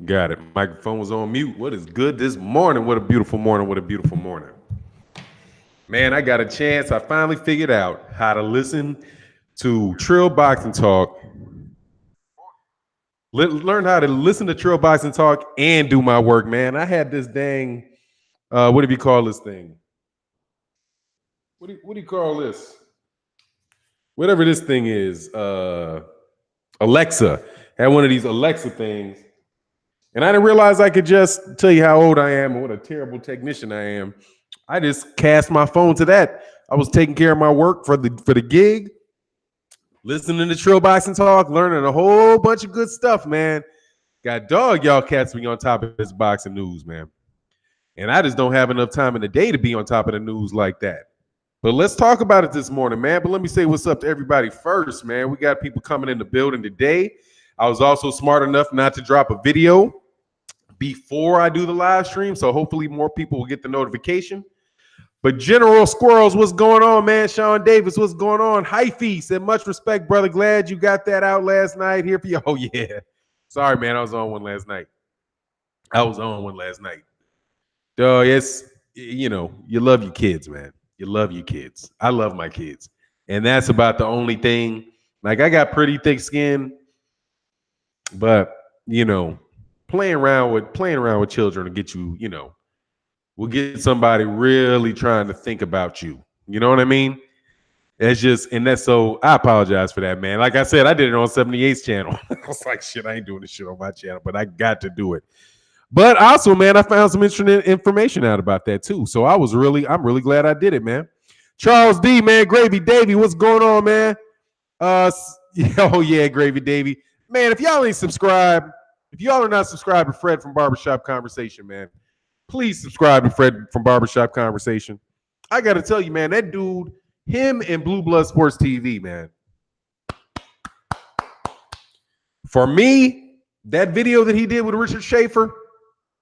Got it. Microphone was on mute. What is good this morning? What a beautiful morning. What a beautiful morning. Man, I got a chance. I finally figured out how to listen to Trill Boxing Talk. Learn how to listen to Trill Boxing Talk and do my work, man. I had this dang, what do you call this thing? What do you call this? Whatever this thing is, Alexa. Had one of these Alexa things. And I didn't realize I could just tell you how old I am and what a terrible technician I am. I just cast my phone to that. I was taking care of my work for the gig, listening to Trill Boxing Talk, learning a whole bunch of good stuff, man. Got dog y'all cats be on top of this boxing news, man. And I just don't have enough time in the day to be on top of the news like that. But let's talk about it this morning, man. But let me say what's up to everybody first, man. We got people coming in the building today. I was also smart enough not to drop a video before I do the live stream, so hopefully more people will get the notification. But General Squirrels, what's going on, man? Sean Davis, what's going on? Hyphy said, much respect, brother. Glad you got that out last night. Here for you. Oh, yeah. Sorry, man. I was on one last night. Yes, you know, you love your kids, man. You love your kids. I love my kids. And that's about the only thing. Like, I got pretty thick skin, but, you know, playing around with children will get you, you know, will get somebody really trying to think about you. You know what I mean? It's just, and that's so, I apologize for that, man. Like I said, I did it on 78's channel. I was like, shit, I ain't doing this shit on my channel, but I got to do it. But also, man, I found some interesting information out about that too. So I'm really glad I did it, man. Charles D, man, Gravy Davy, what's going on, man? Oh yeah, Gravy Davy. Man, if y'all ain't subscribed, if y'all are not subscribed to Fred from Barbershop Conversation, man, please subscribe to Fred from Barbershop Conversation. I got to tell you, man, that dude, him and Blue Blood Sports TV, man. For me, that video that he did with Richard Schaefer,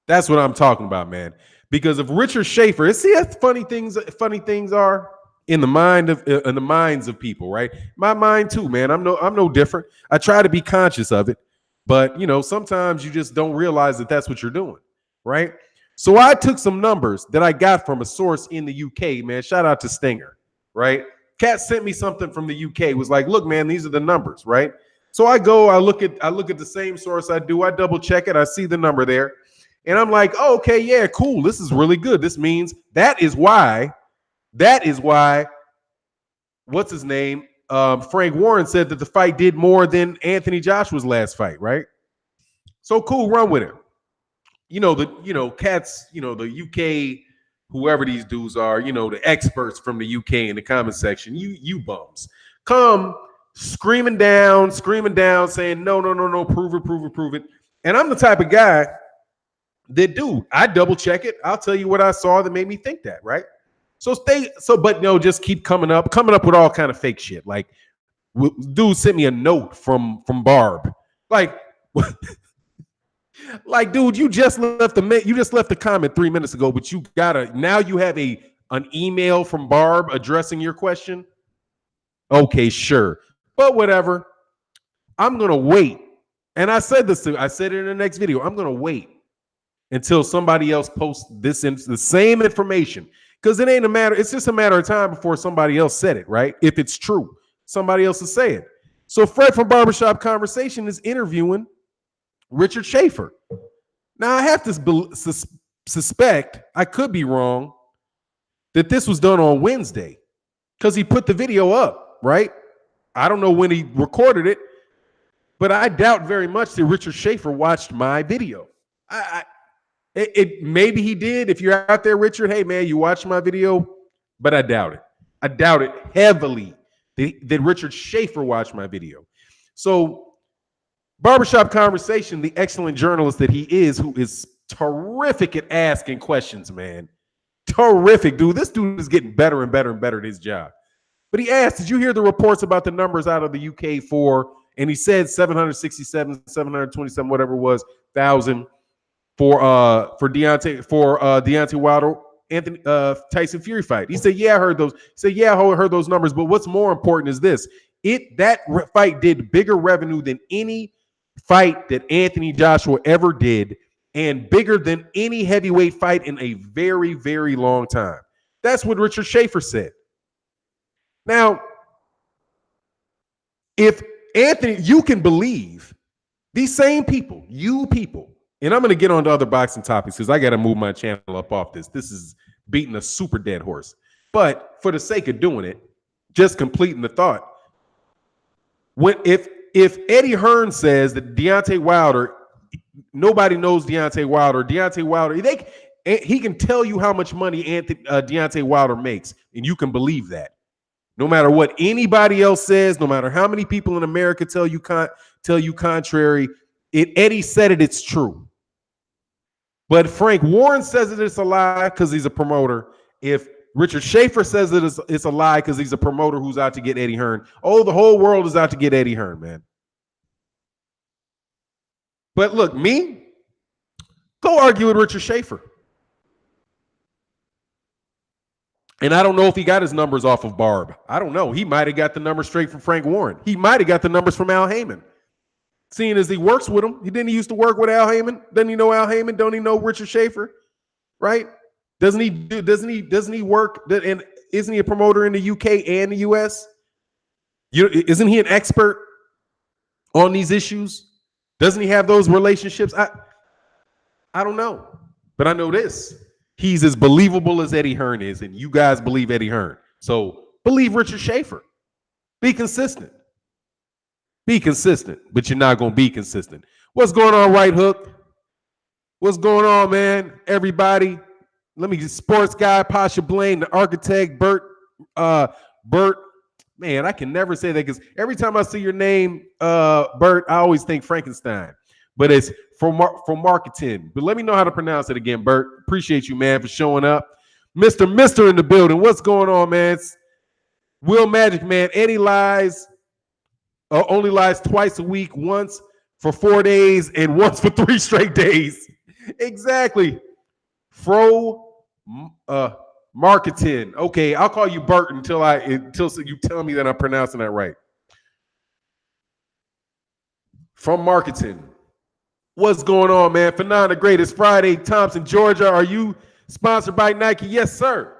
that's what I'm talking about, man. Because if Richard Schaefer, see how funny things are in the minds of people, right? My mind too, man. I'm no different. I try to be conscious of it. But, you know, sometimes you just don't realize that that's what you're doing, right? So I took some numbers that I got from a source in the UK, man. Shout out to Stinger, right? Kat sent me something from the UK. Was like, look, man, these are the numbers, right? So I look at the same source I double check it. I see the number there. And I'm like, oh, okay, yeah, cool. This is really good. This means that is why, what's his name? Frank Warren said that the fight did more than Anthony Joshua's last fight, right? So cool, run with it. Cats, the UK, whoever these dudes are, the experts from the UK in the comment section, you bums, come screaming down, saying, no, prove it. And I'm the type of guy that, dude, I double check it. I'll tell you what I saw that made me think that, right? But no, just keep coming up with all kind of fake shit. Like, dude sent me a note from Barb. Like, like, dude, you just left a comment 3 minutes ago, but now you have an email from Barb addressing your question. Okay, sure, but whatever. I'm gonna wait, and I said it in the next video. I'm gonna wait until somebody else posts the same information. Because it ain't a matter, it's just a matter of time before somebody else said it, right? If it's true, somebody else will say it. So Fred from Barbershop Conversation is interviewing Richard Schaefer. Now, I have to suspect, I could be wrong, that this was done on Wednesday because he put the video up, right? I don't know when he recorded it, but I doubt very much that Richard Schaefer watched my video. Maybe he did. If you're out there, Richard, hey, man, you watched my video, but I doubt it. I doubt it heavily that Richard Schaefer watched my video. So Barbershop Conversation, the excellent journalist that he is, who is terrific at asking questions, man. Terrific, dude. This dude is getting better and better and better at his job. But he asked, did you hear the reports about the numbers out of the UK and he said 767, 727, whatever it was, thousand for Deontay Wilder, Anthony Tyson Fury fight. He said, yeah, I heard those. He said, yeah, I heard those numbers. But what's more important is this. That fight did bigger revenue than any fight that Anthony Joshua ever did, and bigger than any heavyweight fight in a very, very long time. That's what Richard Schaefer said. Now, if Anthony, you can believe these same people, you people, and I'm going to get on to other boxing topics because I got to move my channel up off this. This is beating a super dead horse. But for the sake of doing it, just completing the thought, if Eddie Hearn says that Deontay Wilder, nobody knows Deontay Wilder, he can tell you how much money Deontay Wilder makes, and you can believe that. No matter what anybody else says, no matter how many people in America tell you contrary, Eddie said it, it's true. But Frank Warren says it's a lie because he's a promoter. If Richard Schaefer says it's a lie because he's a promoter who's out to get Eddie Hearn. Oh, the whole world is out to get Eddie Hearn, man. But look, go argue with Richard Schaefer. And I don't know if he got his numbers off of Barb. I don't know. He might have got the numbers straight from Frank Warren. He might have got the numbers from Al Heyman. Seeing as he works with him, he used to work with Al Heyman. Doesn't he know Al Heyman? Don't he know Richard Schaefer? Right? Doesn't he work? And isn't he a promoter in the UK and the US? Isn't he an expert on these issues? Doesn't he have those relationships? I don't know. But I know this. He's as believable as Eddie Hearn is, and you guys believe Eddie Hearn. So believe Richard Schaefer. Be consistent. Be consistent, but you're not going to be consistent. What's going on, Right Hook? What's going on, man? Everybody. Let me get sports guy, Pasha Blaine, the architect, Bert. Man, I can never say that because every time I see your name, Bert, I always think Frankenstein. But it's for marketing. But let me know how to pronounce it again, Bert. Appreciate you, man, for showing up. Mr. in the building. What's going on, man? It's Will Magic, man. Eddie only lies twice a week, once for 4 days and once for 3 straight days. Exactly. Marketing. Okay, I'll call you Bert until you tell me that I'm pronouncing that right. From marketing. What's going on, man? Fannon the Greatest Friday, Thompson, Georgia. Are you sponsored by Nike? Yes, sir.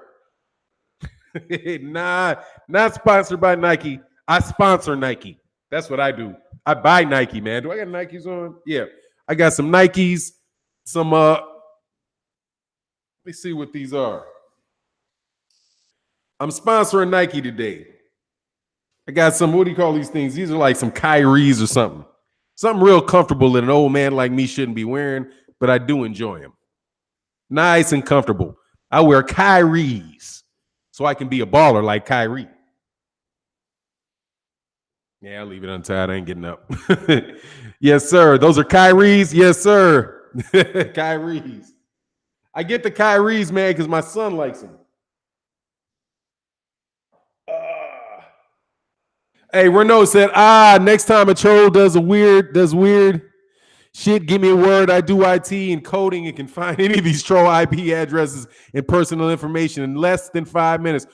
Nah, not sponsored by Nike. I sponsor Nike. That's what I do. I buy Nike, man. Do I got Nikes on? Yeah. I got some Nikes, some let me see what these are. I'm sponsoring Nike today. I got some, what do you call these things? These are like some Kyries or something. Something real comfortable that an old man like me shouldn't be wearing, but I do enjoy them. Nice and comfortable. I wear Kyries so I can be a baller like Kyrie. Yeah, I'll leave it untied. I ain't getting up. Yes, sir. Those are Kyries. Yes, sir. Kyries. I get the Kyries, man, because my son likes them. Hey, Renault said, next time a troll does weird shit, give me a word. I do IT and coding and can find any of these troll IP addresses and personal information in less than 5 minutes.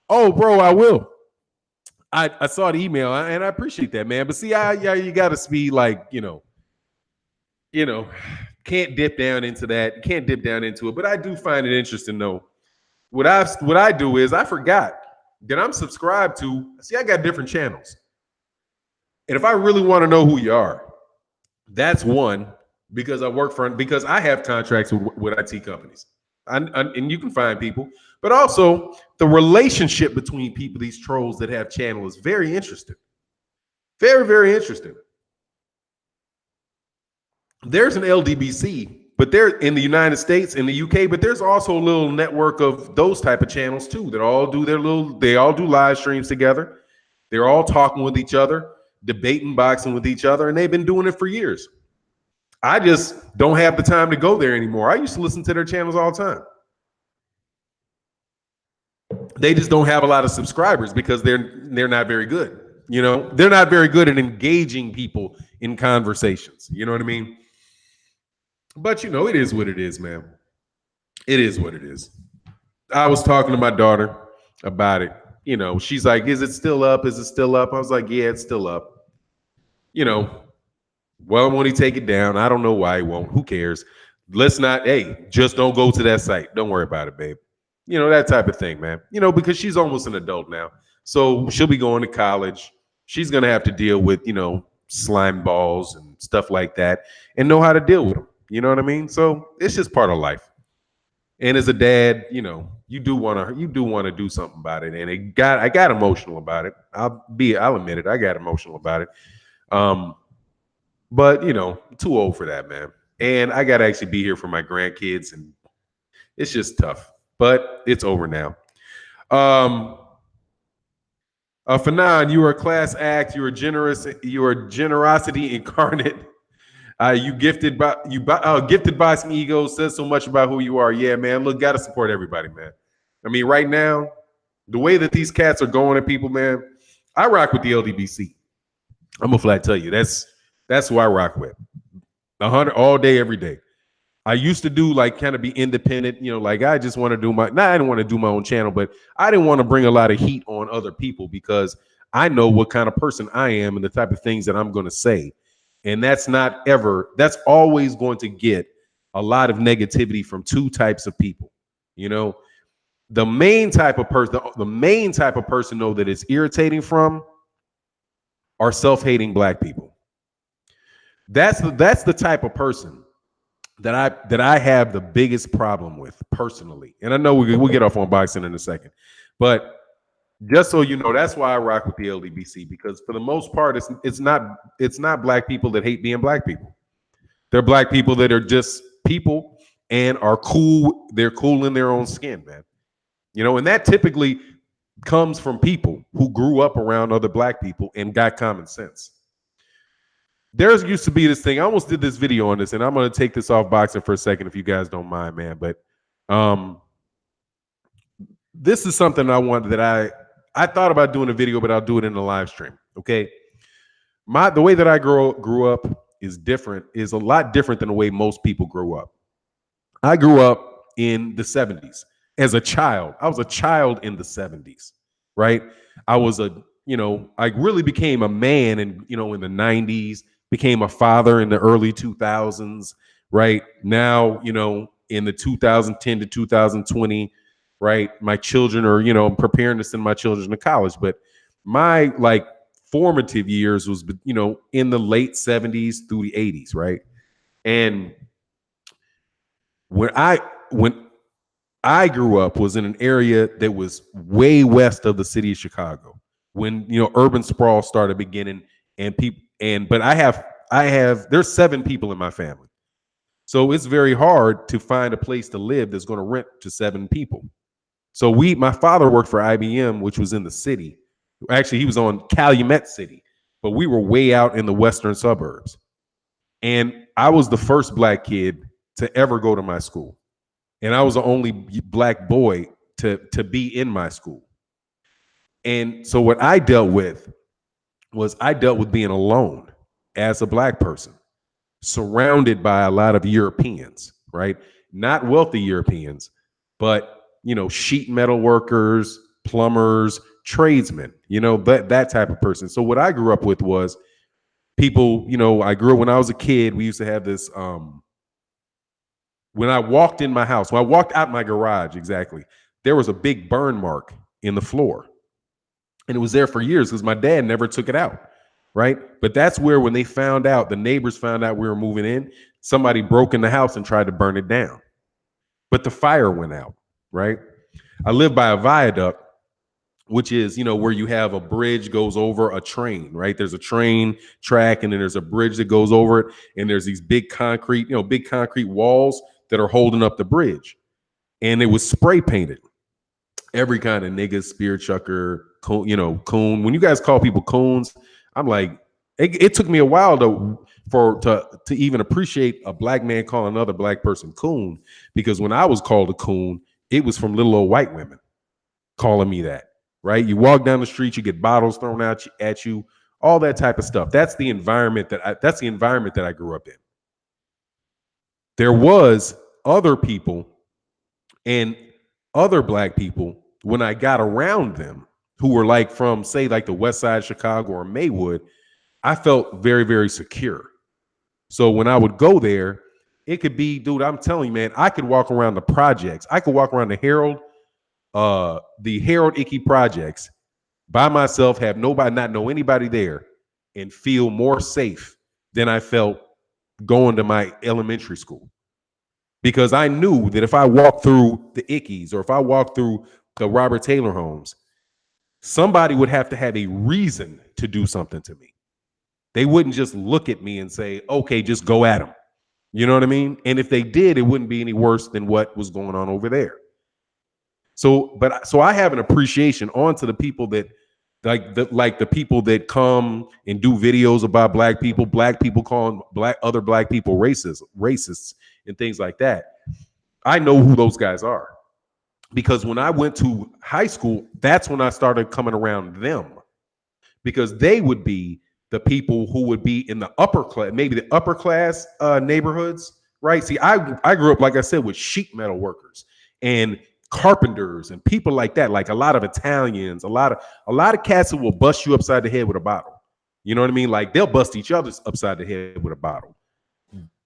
Oh, bro, I will. I saw the email and I appreciate that, man. But see, you got to be like, can't dip down into that. Can't dip down into it. But I do find it interesting, though. What I do is I forgot that I'm subscribed to. See, I got different channels. And if I really want to know who you are, that's one, because I have contracts with IT companies. And you can find people. But also, the relationship between people, these trolls that have channels, is very interesting. Very, very interesting. There's an LDBC, but they're in the United States, in the UK, but there's also a little network of those type of channels too that all do they all do live streams together. They're all talking with each other, debating boxing with each other, and they've been doing it for years. I just don't have the time to go there anymore. I used to listen to their channels all the time. They just don't have a lot of subscribers because they're not very good. They're not very good at engaging people in conversations. You know what I mean? But it is what it is, man. It is what it is. I was talking to my daughter about it. She's like, is it still up? Is it still up? I was like, yeah, it's still up. Well, won't he take it down? I don't know why he won't. Who cares? Let's not, hey, just don't go to that site. Don't worry about it, babe. You know, that type of thing, man. You know, because she's almost an adult now. So she'll be going to college. She's going to have to deal with, slime balls and stuff like that and know how to deal with them. You know what I mean? So it's just part of life. And as a dad, you do want to do something about it. And I got emotional about it. I'll admit it. I got emotional about it. But too old for that, man. And I gotta actually be here for my grandkids, and it's just tough. But it's over now. Fannon, you are a class act. You are generous. You are generosity incarnate. Gifted by some ego. Says so much about who you are. Yeah, man. Look, gotta support everybody, man. I mean, right now, the way that these cats are going at people, man. I rock with the LDBC. I'm gonna flat tell you that's who I rock with. 100 all day, every day. I used to do like kind of be independent, like I just want to do I didn't want to do my own channel, but I didn't want to bring a lot of heat on other people because I know what kind of person I am and the type of things that I'm going to say. And that's always going to get a lot of negativity from two types of people. The main type of person though that it's irritating from are self-hating Black people. That's the type of person that I have the biggest problem with personally. And I know we'll get off on boxing in a second, but just so you know, that's why I rock with the LDBC, because for the most part, it's not Black people that hate being Black people. They're Black people that are just people and are cool. They're cool in their own skin, man. And that typically comes from people who grew up around other Black people and got common sense. There's used to be this thing. I almost did this video on this, and I'm going to take this off boxing for a second if you guys don't mind, man. But this is something I wanted that I thought about doing a video, but I'll do it in a live stream. Okay. The way that I grew up is a lot different than the way most people grew up. I grew up in the 70s as a child. I was a child in the 70s, right? I really became a man in the 90s, became a father in the early 2000s, right? Now, in the 2010 to 2020, right? My children are, I'm preparing to send my children to college, but my formative years was, in the late 70s through the 80s, right? And when I grew up was in an area that was way west of the city of Chicago when, urban sprawl started beginning but I have there's 7 people in my family. So it's very hard to find a place to live that's going to rent to 7 people. So my father worked for IBM, which was in the city. Actually, he was on Calumet City, but we were way out in the western suburbs. And I was the first Black kid to ever go to my school. And I was the only Black boy to be in my school. And so what I dealt with being alone as a Black person, surrounded by a lot of Europeans, right? Not wealthy Europeans, but, sheet metal workers, plumbers, tradesmen, that type of person. So what I grew up with was people, I grew up when I was a kid, we used to have this, when I walked in my house, when I walked out my garage, exactly, there was a big burn mark in the floor. And it was there for years because my dad never took it out, right? But that's where when the neighbors found out we were moving in, somebody broke in the house and tried to burn it down. But the fire went out, right? I live by a viaduct, which is, where you have a bridge goes over a train, right? There's a train track and then there's a bridge that goes over it. And there's these big concrete walls that are holding up the bridge. And it was spray painted. Every kind of nigga, spear chucker, coon. When you guys call people coons, I'm like, it took me a while to even appreciate a Black man calling another Black person coon, because when I was called a coon, it was from little old white women calling me that, right? You walk down the street, you get bottles thrown at you, all that type of stuff. That's the environment that I grew up in. There was other people and other Black people when I got around them who were from, say, the west side of Chicago or Maywood. I felt very, very secure. So when I would go there, it could be, dude, I'm telling you, man, I could walk around the projects. I could walk around the Harold Icky projects by myself, have nobody, not know anybody there, and feel more safe than I felt going to my elementary school. Because I knew that if I walked through the Ickies or if I walked through the Robert Taylor homes, somebody would have to have a reason to do something to me. They wouldn't just look at me and say, okay, just go at them. You know what I mean? And if they did, it wouldn't be any worse than what was going on over there. So I have an appreciation onto the people that like the people that come and do videos about black people calling other black people racists and things like that. I know who those guys are because when I went to high school, that's when I started coming around them because they would be the people who would be in the upper class, maybe the upper class neighborhoods, right? See, I grew up, like I said, with sheet metal workers and carpenters and people like that, like a lot of Italians, a lot of cats who will bust you upside the head with a bottle. You know what I mean? Like they'll bust each other upside the head with a bottle.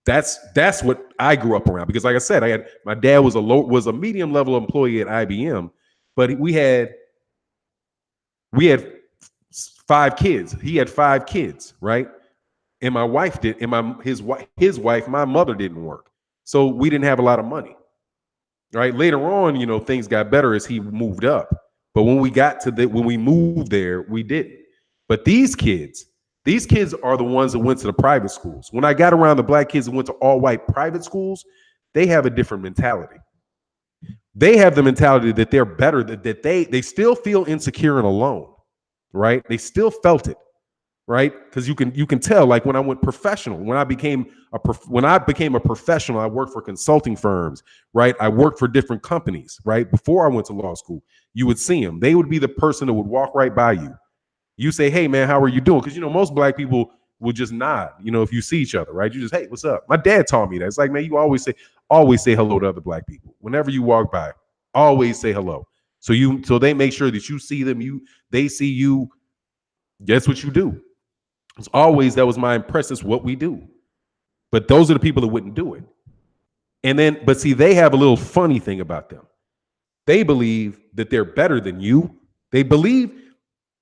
That's what I grew up around because, like I said, my dad was a medium level employee at IBM, but we had 5 kids. He had 5 kids, right? And my wife did, and his wife, my mother didn't work, so we didn't have a lot of money. Right. Later on, things got better as he moved up. But when we moved there, we didn't. But these kids are the ones that went to the private schools. When I got around the black kids that went to all white private schools, they have a different mentality. They have the mentality that they're better, that they still feel insecure and alone. Right. They still felt it. Right. Because you can tell, like when I went professional, when I became a professional, I worked for consulting firms. Right. I worked for different companies. Right. Before I went to law school, you would see them. They would be the person that would walk right by you. You say, hey, man, how are you doing? Because, most black people will just nod, if you see each other. Right. You just, hey, what's up? My dad taught me that. It's like, man, you always say hello to other black people. Whenever you walk by, always say hello. So they make sure that you see them. They see you. Guess what you do? That was my impression. It's what we do. But those are the people that wouldn't do it. But see, they have a little funny thing about them. They believe that they're better than you. They believe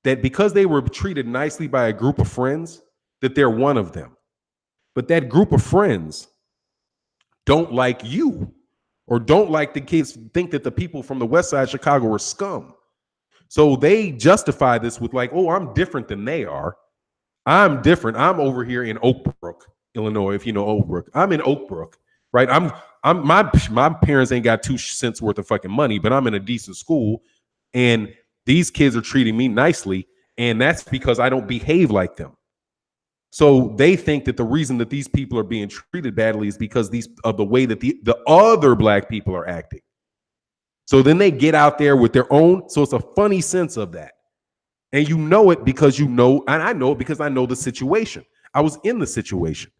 that because they were treated nicely by a group of friends, that they're one of them. But that group of friends don't like you or don't like the kids, think that the people from the West Side of Chicago are scum. So they justify this with like, oh, I'm different than they are. I'm different. I'm over here in Oak Brook, Illinois. If you know Oak Brook, I'm in Oak Brook, right? My parents ain't got 2 cents worth of fucking money, but I'm in a decent school, and these kids are treating me nicely, and that's because I don't behave like them. So they think that the reason that these people are being treated badly is because of the way that the other black people are acting. So then they get out there with their own. So it's a funny sense of that. And you know it because and I know it because I know the situation. I was in the situation.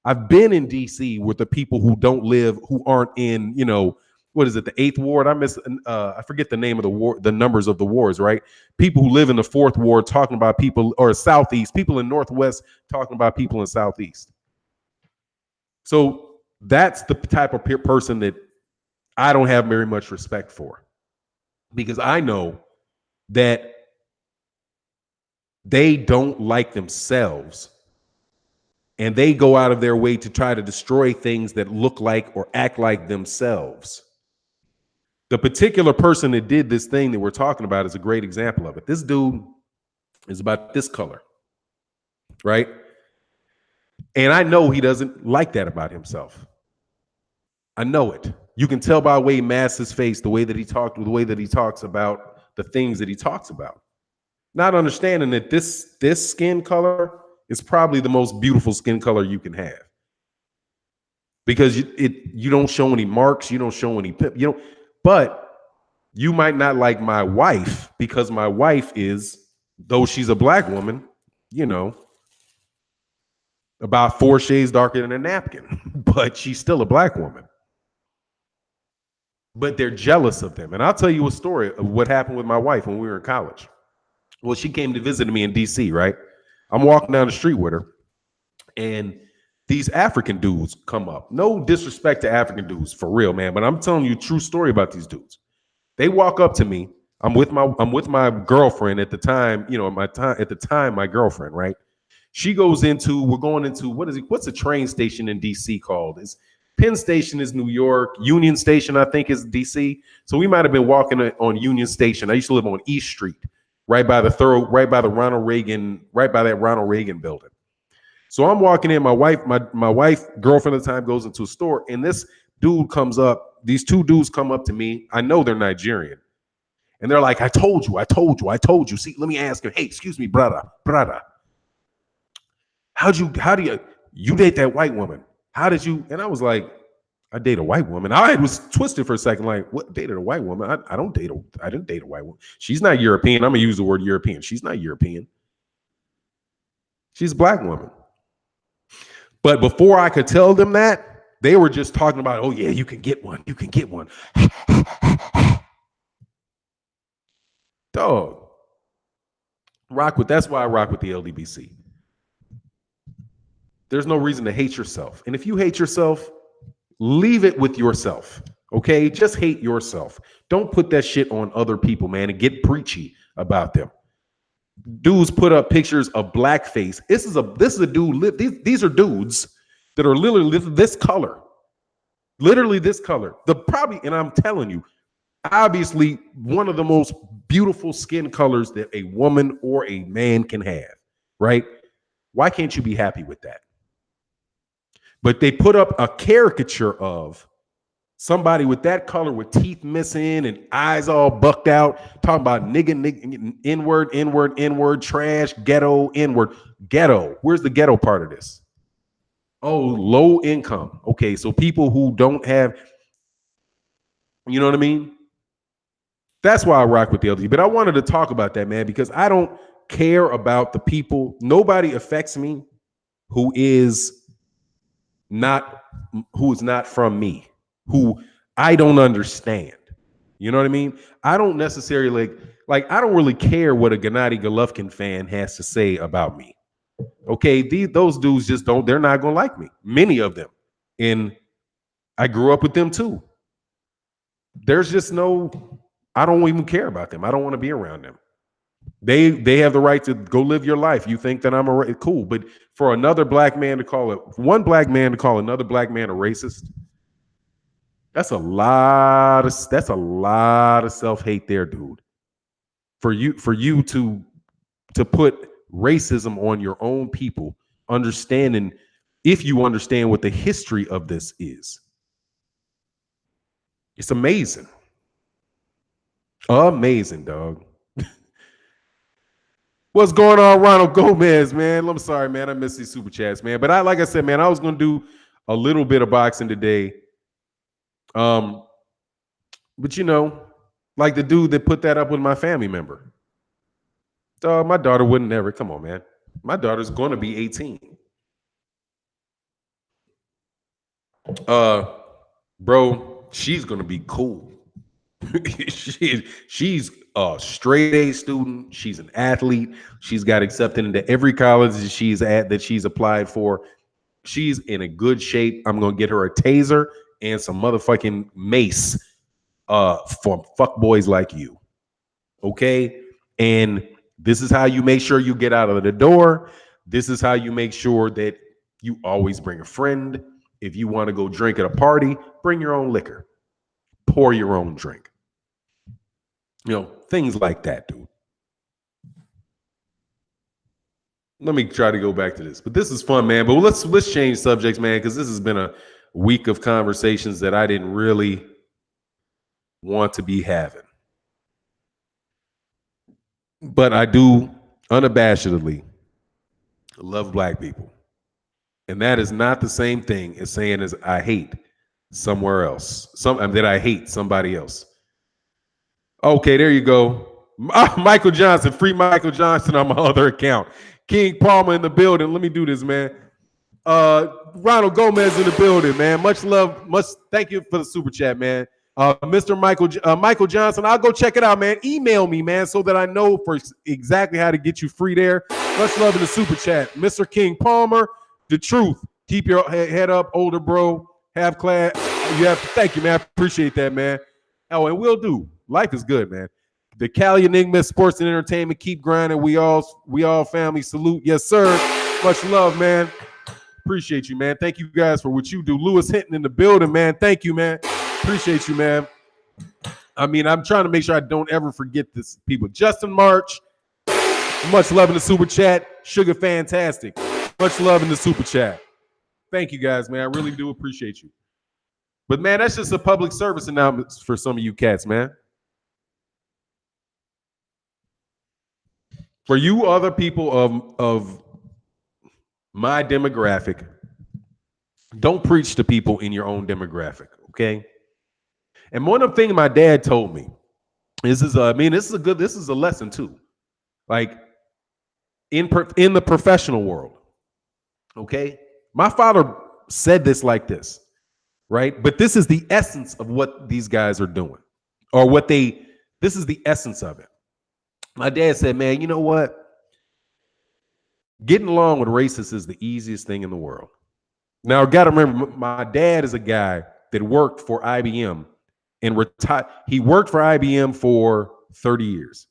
I've been in DC with the people who aren't in, what is it, the 8th ward? I forget the name of the ward, the numbers of the wards, right? People who live in the 4th ward talking about people, or Southeast, people in Northwest talking about people in Southeast. So that's the type of person that I don't have very much respect for, because I know that they don't like themselves, and they go out of their way to try to destroy things that look like or act like themselves. The particular person that did this thing that we're talking about is a great example of it. This dude is about this color, right? And I know he doesn't like that about himself. I know it. You can tell by the way he masks his face, the way that he talks about the things that he talks about. Not understanding that this skin color is probably the most beautiful skin color you can have, because you don't show any marks, you don't show any pip, but you might not like my wife because my wife is, though she's a black woman, about 4 shades darker than a napkin, but she's still a black woman. But they're jealous of them. And I'll tell you a story of what happened with my wife when we were in college. Well, she came to visit me in DC, right? I'm walking down the street with her, and these African dudes come up. No disrespect to African dudes, for real, man. But I'm telling you a true story about these dudes. They walk up to me. I'm with my girlfriend at the time. My girlfriend, right? We're going into what's a train station in DC called? It's Penn Station is New York. Union Station, I think, is DC. So we might have been walking on Union Station. I used to live on East Street, right by that Ronald Reagan building. So I'm walking in. My wife, girlfriend at the time, goes into a store, and this dude comes up. These two dudes come up to me. I know they're Nigerian, and they're like, "I told you. See, let me ask him. Hey, excuse me, brother. How do you date that white woman? How did you?" And I was like, "I date a white woman." I was twisted for a second, like, "What, dated a white woman? I didn't date a white woman. She's not European. I'm gonna use the word European. She's not European. She's a black woman." But before I could tell them that, they were just talking about, "Oh yeah, you can get one. You can get one." Dog. That's why I rock with the LDBC. There's no reason to hate yourself. And if you hate yourself, leave it with yourself. Okay? Just hate yourself. Don't put that shit on other people, man, and get preachy about them. Dudes put up pictures of blackface. This is a dude. These are dudes that are literally this color. Literally this color. And I'm telling you, obviously one of the most beautiful skin colors that a woman or a man can have, right? Why can't you be happy with that? But they put up a caricature of somebody with that color with teeth missing and eyes all bucked out, talking about nigga, N-word, trash, ghetto, N-word. Ghetto. Where's the ghetto part of this? Oh, low income. Okay, so people who don't have, you know what I mean? That's why I rock with the LD. But I wanted to talk about that, man, because I don't care about the people. Nobody affects me who is not from me, who I don't understand. You know what I mean? I don't necessarily like I don't really care what a Gennady Golovkin fan has to say about me. Okay, those dudes just don't, they're not gonna like me. Many of them. And I grew up with them too. There's just I don't even care about them. I don't want to be around them. They have the right to go live your life. You think that I'm cool, but for one black man to call another black man a racist, that's a lot of self-hate there, dude. For you to put racism on your own people, if you understand what the history of this is. It's amazing. Amazing, dog. What's going on, Ronald Gomez, man? I'm sorry, man. I missed these super chats, man. But like I said, man, I was gonna do a little bit of boxing today. But like the dude that put that up with my family member. Dog, my daughter wouldn't ever. Come on, man. My daughter's gonna be 18. Bro, she's gonna be cool. She's a straight A student. She's an athlete. She's got accepted into every college that she's applied for. She's in a good shape. I'm gonna get her a taser and some motherfucking mace for fuck boys like you. Okay? And this is how you make sure you get out of the door. This is how you make sure that you always bring a friend. If you want to go drink at a party, bring your own liquor. Pour your own drink. Things like that, dude. Let me try to go back to this. But this is fun, man. But let's change subjects, man, because this has been a week of conversations that I didn't really want to be having. But I do unabashedly love black people. And that is not the same thing as saying as I hate somewhere else. That I hate somebody else. Okay, there you go. Michael Johnson, free Michael Johnson on my other account. King Palmer in the building. Let me do this, man. Ronald Gomez in the building, man. Much love. Thank you for the super chat, man. Mr. Michael Johnson, I'll go check it out, man. Email me, man, so that I know for exactly how to get you free there. Much love in the super chat. Mr. King Palmer, the truth. Keep your head up, older bro. Have class. You have to thank you, man. I appreciate that, man. Oh, and we'll do. Life is good, man. The Cali Enigma Sports and Entertainment. Keep grinding. We all family. Salute. Yes, sir. Much love, man. Appreciate you, man. Thank you guys for what you do. Lewis Hinton in the building, man. Thank you, man. Appreciate you, man. I mean, I'm trying to make sure I don't ever forget this people. Justin March, much love in the super chat. Sugar Fantastic, much love in the super chat. Thank you guys, man. I really do appreciate you. But man, that's just a public service announcement for some of you cats, man. For you other people of my demographic, don't preach to people in your own demographic, okay? And one of the things my dad told me is this is a lesson too. Like in the professional world, okay? My father said this like this, right? But this is the essence of what these guys are doing, or this is the essence of it. My dad said, man, you know what? Getting along with racists is the easiest thing in the world. Now, I got to remember, my dad is a guy that worked for IBM and retired. He worked for IBM for 30 years.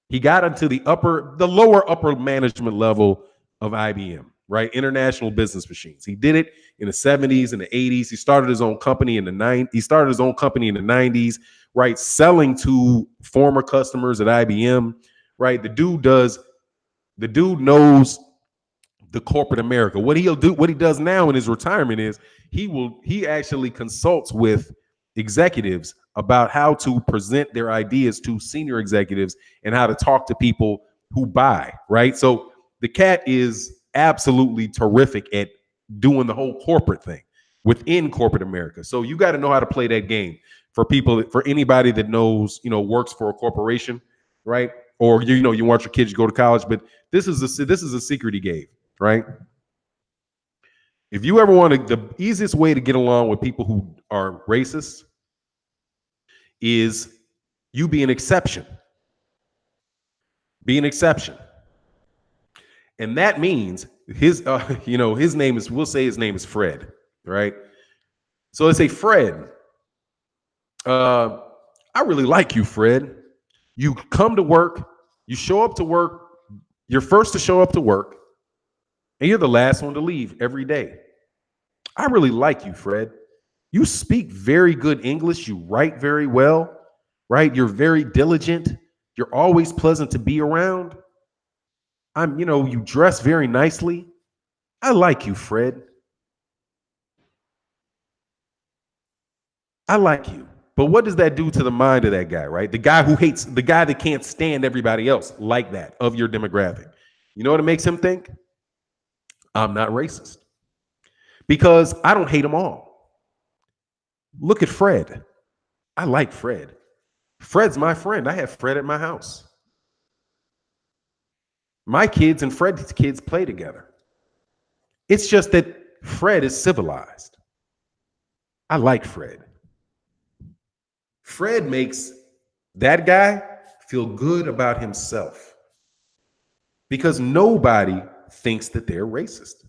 He got into the lower upper management level of IBM, right? International Business Machines. He did it in the 70s and the 80s. He started his own company in the 90s. He started his own company in the 90s, right? Selling to former customers at IBM, right? The dude knows the corporate America. What he does now in his retirement is he actually consults with executives about how to present their ideas to senior executives and how to talk to people who buy, right? So the cat is absolutely terrific at doing the whole corporate thing within corporate America. So you got to know how to play that game for anybody that knows, works for a corporation, right? Or you want your kids to go to college, but this is a secret he gave, right? If you ever the easiest way to get along with people who are racist is you be an exception. Be an exception. And that means his name is, we'll say his name is Fred, right? So let's say, Fred, I really like you, Fred. You come to work, you show up to work, you're first to show up to work, and you're the last one to leave every day. I really like you, Fred. You speak very good English. You write very well, right? You're very diligent. You're always pleasant to be around. You dress very nicely. I like you, Fred. I like you. But what does that do to the mind of that guy, right? The guy that can't stand everybody else like that of your demographic. You know what it makes him think? I'm not racist. Because I don't hate them all. Look at Fred. I like Fred. Fred's my friend. I have Fred at my house. My kids and Fred's kids play together. It's just that Fred is civilized. I like Fred. Fred makes that guy feel good about himself because nobody thinks that they're racist.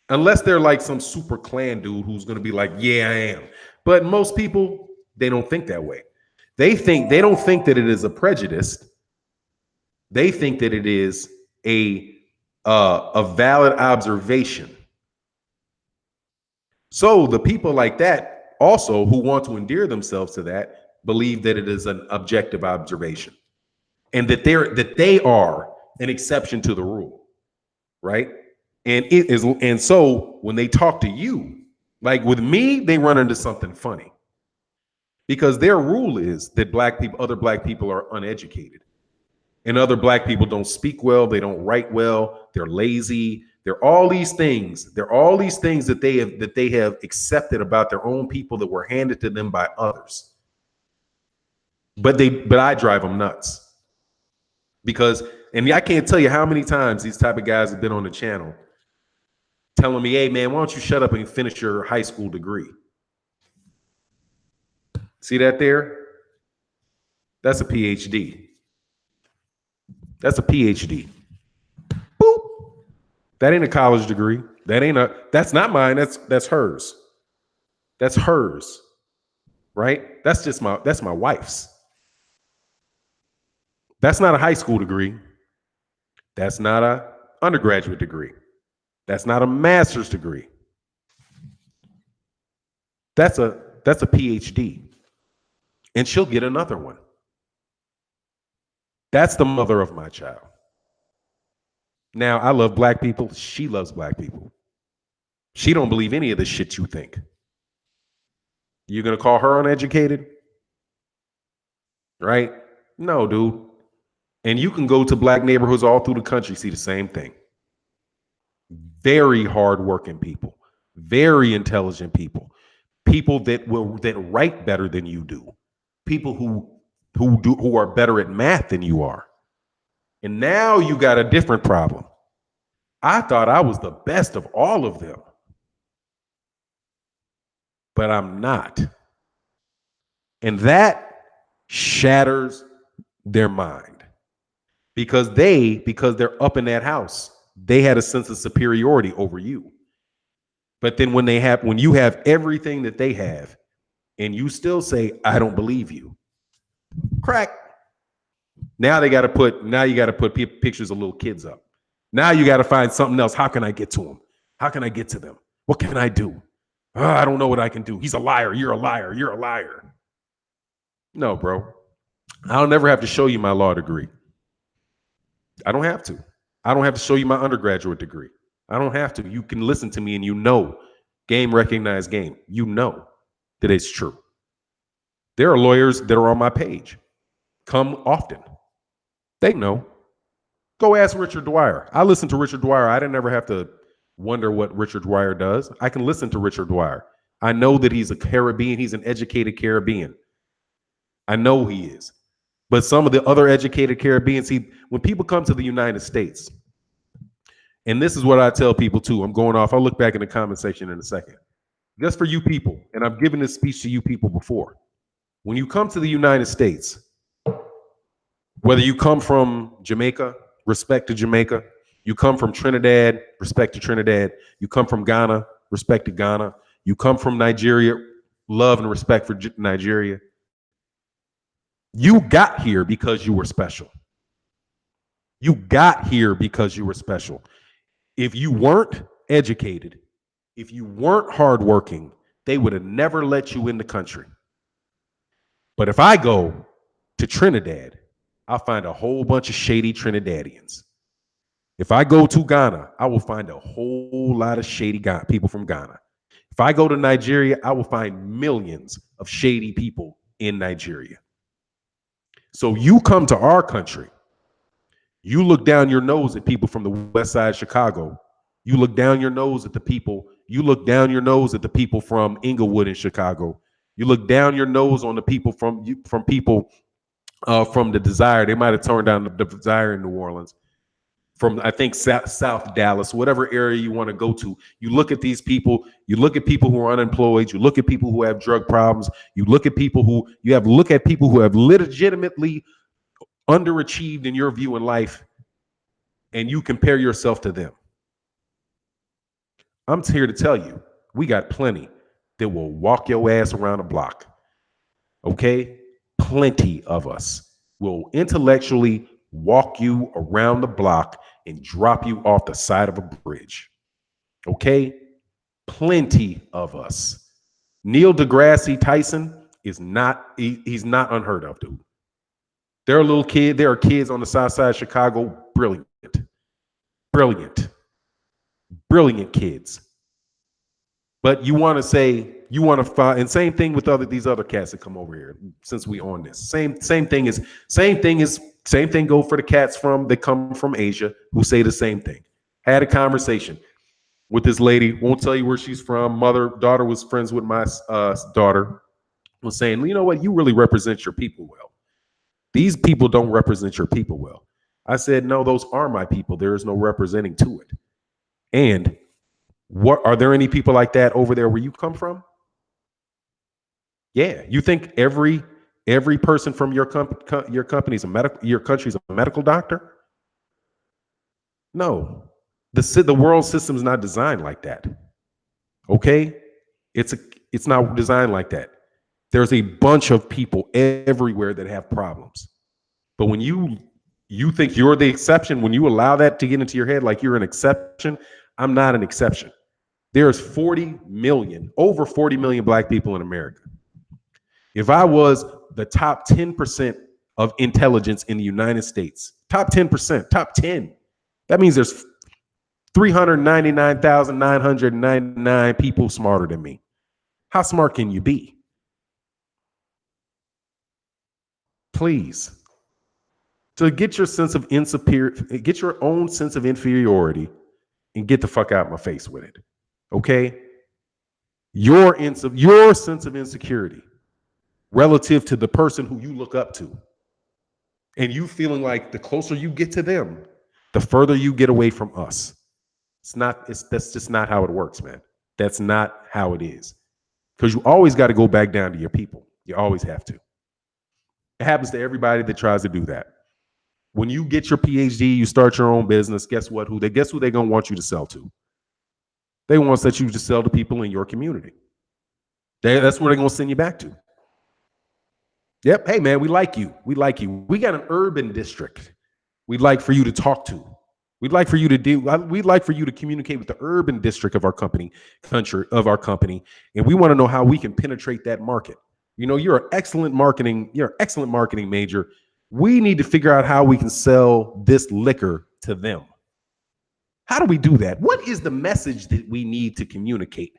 Unless they're like some super clan dude who's going to be like, yeah, I am. But most people, they don't think that way. They don't think that it is a prejudice. They think that it is a valid observation. So the people like that also who want to endear themselves to that believe that it is an objective observation and that they are an exception to the rule, right? And so when they talk to you, like with me, they run into something funny because their rule is that other black people are uneducated and other black people don't speak well. They don't write well. They're lazy. They're all these things. They're all these things that they have accepted about their own people that were handed to them by others. But I drive them nuts because, and I can't tell you how many times these type of guys have been on the channel telling me, hey, man, why don't you shut up and finish your high school degree? See that there? That's a PhD. That's a PhD. Boop. That ain't a college degree. That's not mine. That's hers. That's hers. Right? That's my wife's. That's not a high school degree. That's not a undergraduate degree. That's not a master's degree. That's a PhD. And she'll get another one. That's the mother of my child. Now, I love black people. She loves black people. She don't believe any of the shit you think. You're going to call her uneducated? Right? No, dude. And you can go to black neighborhoods all through the country, see the same thing. Very hardworking people, very intelligent people, people that write better than you do, people who are better at math than you are. And now you got a different problem. I thought I was the best of all of them, but I'm not. And that shatters their mind because they're up in that house, they had a sense of superiority over you. But then when you have everything that they have and you still say, I don't believe you, crack. Now you got to put pictures of little kids up. Now you got to find something else. How can I get to them? How can I get to them? What can I do? I don't know what I can do. He's a liar. You're a liar. You're a liar. No, bro. I'll never have to show you my law degree. I don't have to. I don't have to show you my undergraduate degree. I don't have to. You can listen to me and you know, game recognized game. You know that it's true. There are lawyers that are on my page. Come often. They know. Go ask Richard Dwyer. I listen to Richard Dwyer. I didn't ever have to wonder what Richard Dwyer does. I can listen to Richard Dwyer. I know that he's a Caribbean. He's an educated Caribbean. I know he is. But some of the other educated Caribbeans, when people come to the United States, and this is what I tell people too, I'm going off. I'll look back in the comment section in a second. Just for you people, and I've given this speech to you people before. When you come to the United States, whether you come from Jamaica, respect to Jamaica, you come from Trinidad, respect to Trinidad, you come from Ghana, respect to Ghana, you come from Nigeria, love and respect for Nigeria. You got here because you were special. You got here because you were special. If you weren't educated, if you weren't hardworking, they would have never let you in the country. But if I go to Trinidad, I'll find a whole bunch of shady Trinidadians. If I go to Ghana, I will find a whole lot of shady people from Ghana. If I go to Nigeria, I will find millions of shady people in Nigeria. So you come to our country, you look down your nose at people from the west side of Chicago. You look down your nose at the people. You look down your nose at the people from Inglewood in Chicago. You look down your nose on the people from the Desire. They might have turned down the Desire in New Orleans. From, I think, South Dallas, whatever area you want to go to. You look at these people. You look at people who are unemployed. You look at people who have drug problems. You look at people who have legitimately underachieved in your view in life, and you compare yourself to them. I'm here to tell you, we got plenty that will walk your ass around the block. Okay? Plenty of us will intellectually walk you around the block and drop you off the side of a bridge. Okay? Plenty of us. Neil deGrasse Tyson is not, he's not unheard of, dude. There are kids on the south side of Chicago, brilliant kids. But you want to find, and same thing with these other cats that come over here. Since we on this, same thing go for the cats that come from Asia who say the same thing. Had a conversation with this lady, won't tell you where she's from. Daughter was friends with my daughter, was saying, you know what, you really represent your people well. These people don't represent your people well. I said, no, those are my people. There is no representing to it. And what are there any people like that over there where you come from? Yeah, you think every person from your company's your country's a medical doctor? No. The world system is not designed like that. Okay? It's a it's not designed like that. There's a bunch of people everywhere that have problems. But when you think you're the exception, when you allow that to get into your head like you're an exception, I'm not an exception. There's 40 million, over 40 million black people in America. If I was the top 10% of intelligence in the United States, top 10%, top 10, that means there's 399,999 people smarter than me. How smart can you be? Please. To get your sense of get your own sense of inferiority and get the fuck out of my face with it. Okay? Your sense of insecurity relative to the person who you look up to. And you feeling like the closer you get to them, the further you get away from us. That's just not how it works, man. That's not how it is. Because you always got to go back down to your people. You always have to. It happens to everybody that tries to do that. When you get your PhD, you start your own business, guess what? Guess who they're going to want you to sell to? They want that you to sell to people in your community. That's where they're going to send you back to. Yep. Hey, man, we like you. We like you. We got an urban district we'd like for you to talk to. We'd like for you to communicate with the urban district of our company, and we want to know how we can penetrate that market. You know, you're an excellent marketing major. We need to figure out how we can sell this liquor to them. How do we do that? What is the message that we need to communicate?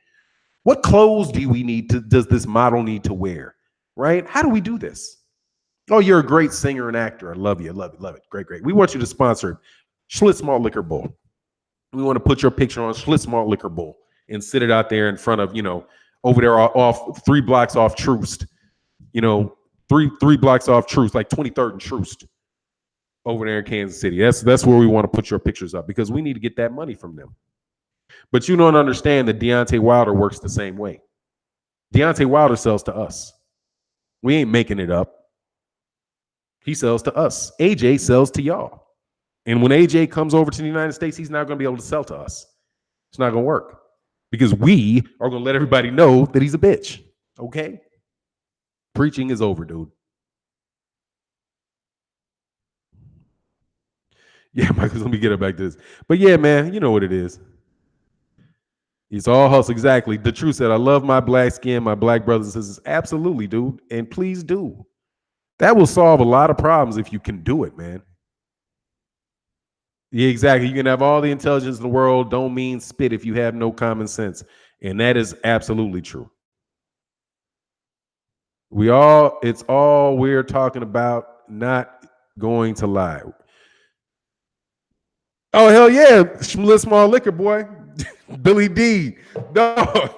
What clothes does this model need to wear? Right? How do we do this? Oh, you're a great singer and actor. I love you. Love it. Great. We want you to sponsor Schlitz Malt Liquor Bowl. We want to put your picture on Schlitz Malt Liquor Bowl and sit it out there in front of, over there off 3 blocks off Troost, three blocks off Troost, like 23rd and Troost over there in Kansas City. That's where we want to put your pictures up because we need to get that money from them. But you don't understand that Deontay Wilder works the same way. Deontay Wilder sells to us. We ain't making it up. He sells to us. AJ sells to y'all. And when AJ comes over to the United States, he's not going to be able to sell to us. It's not going to work because we are going to let everybody know that he's a bitch. Okay? Preaching is over, dude. Yeah, Michael, let me get it back to this. But yeah, man, you know what it is. It's all hustle. Exactly. The truth said, I love my black skin, my black brothers and sisters. Absolutely, dude. And please do. That will solve a lot of problems if you can do it, man. Yeah, exactly. You can have all the intelligence in the world. Don't mean spit if you have no common sense. And that is absolutely true. It's all we're talking about, not going to lie. Oh, hell yeah. Small liquor, boy. Billy D. No.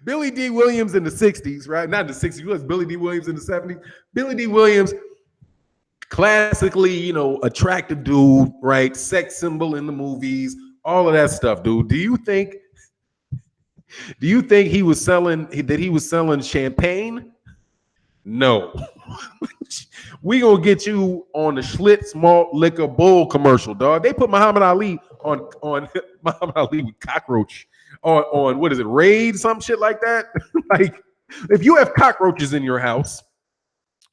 Billy D. Williams in the 60s, right? Not in the 60s. It was Billy D. Williams in the 70s. Billy D. Williams, classically, attractive dude, right? Sex symbol in the movies, all of that stuff, dude. Do you think he was selling champagne? No. We gonna get you on the Schlitz Malt Liquor Bowl commercial, dog. They put Muhammad Ali on Muhammad Ali with cockroach on what is it, Raid, some shit like that. Like, if you have cockroaches in your house,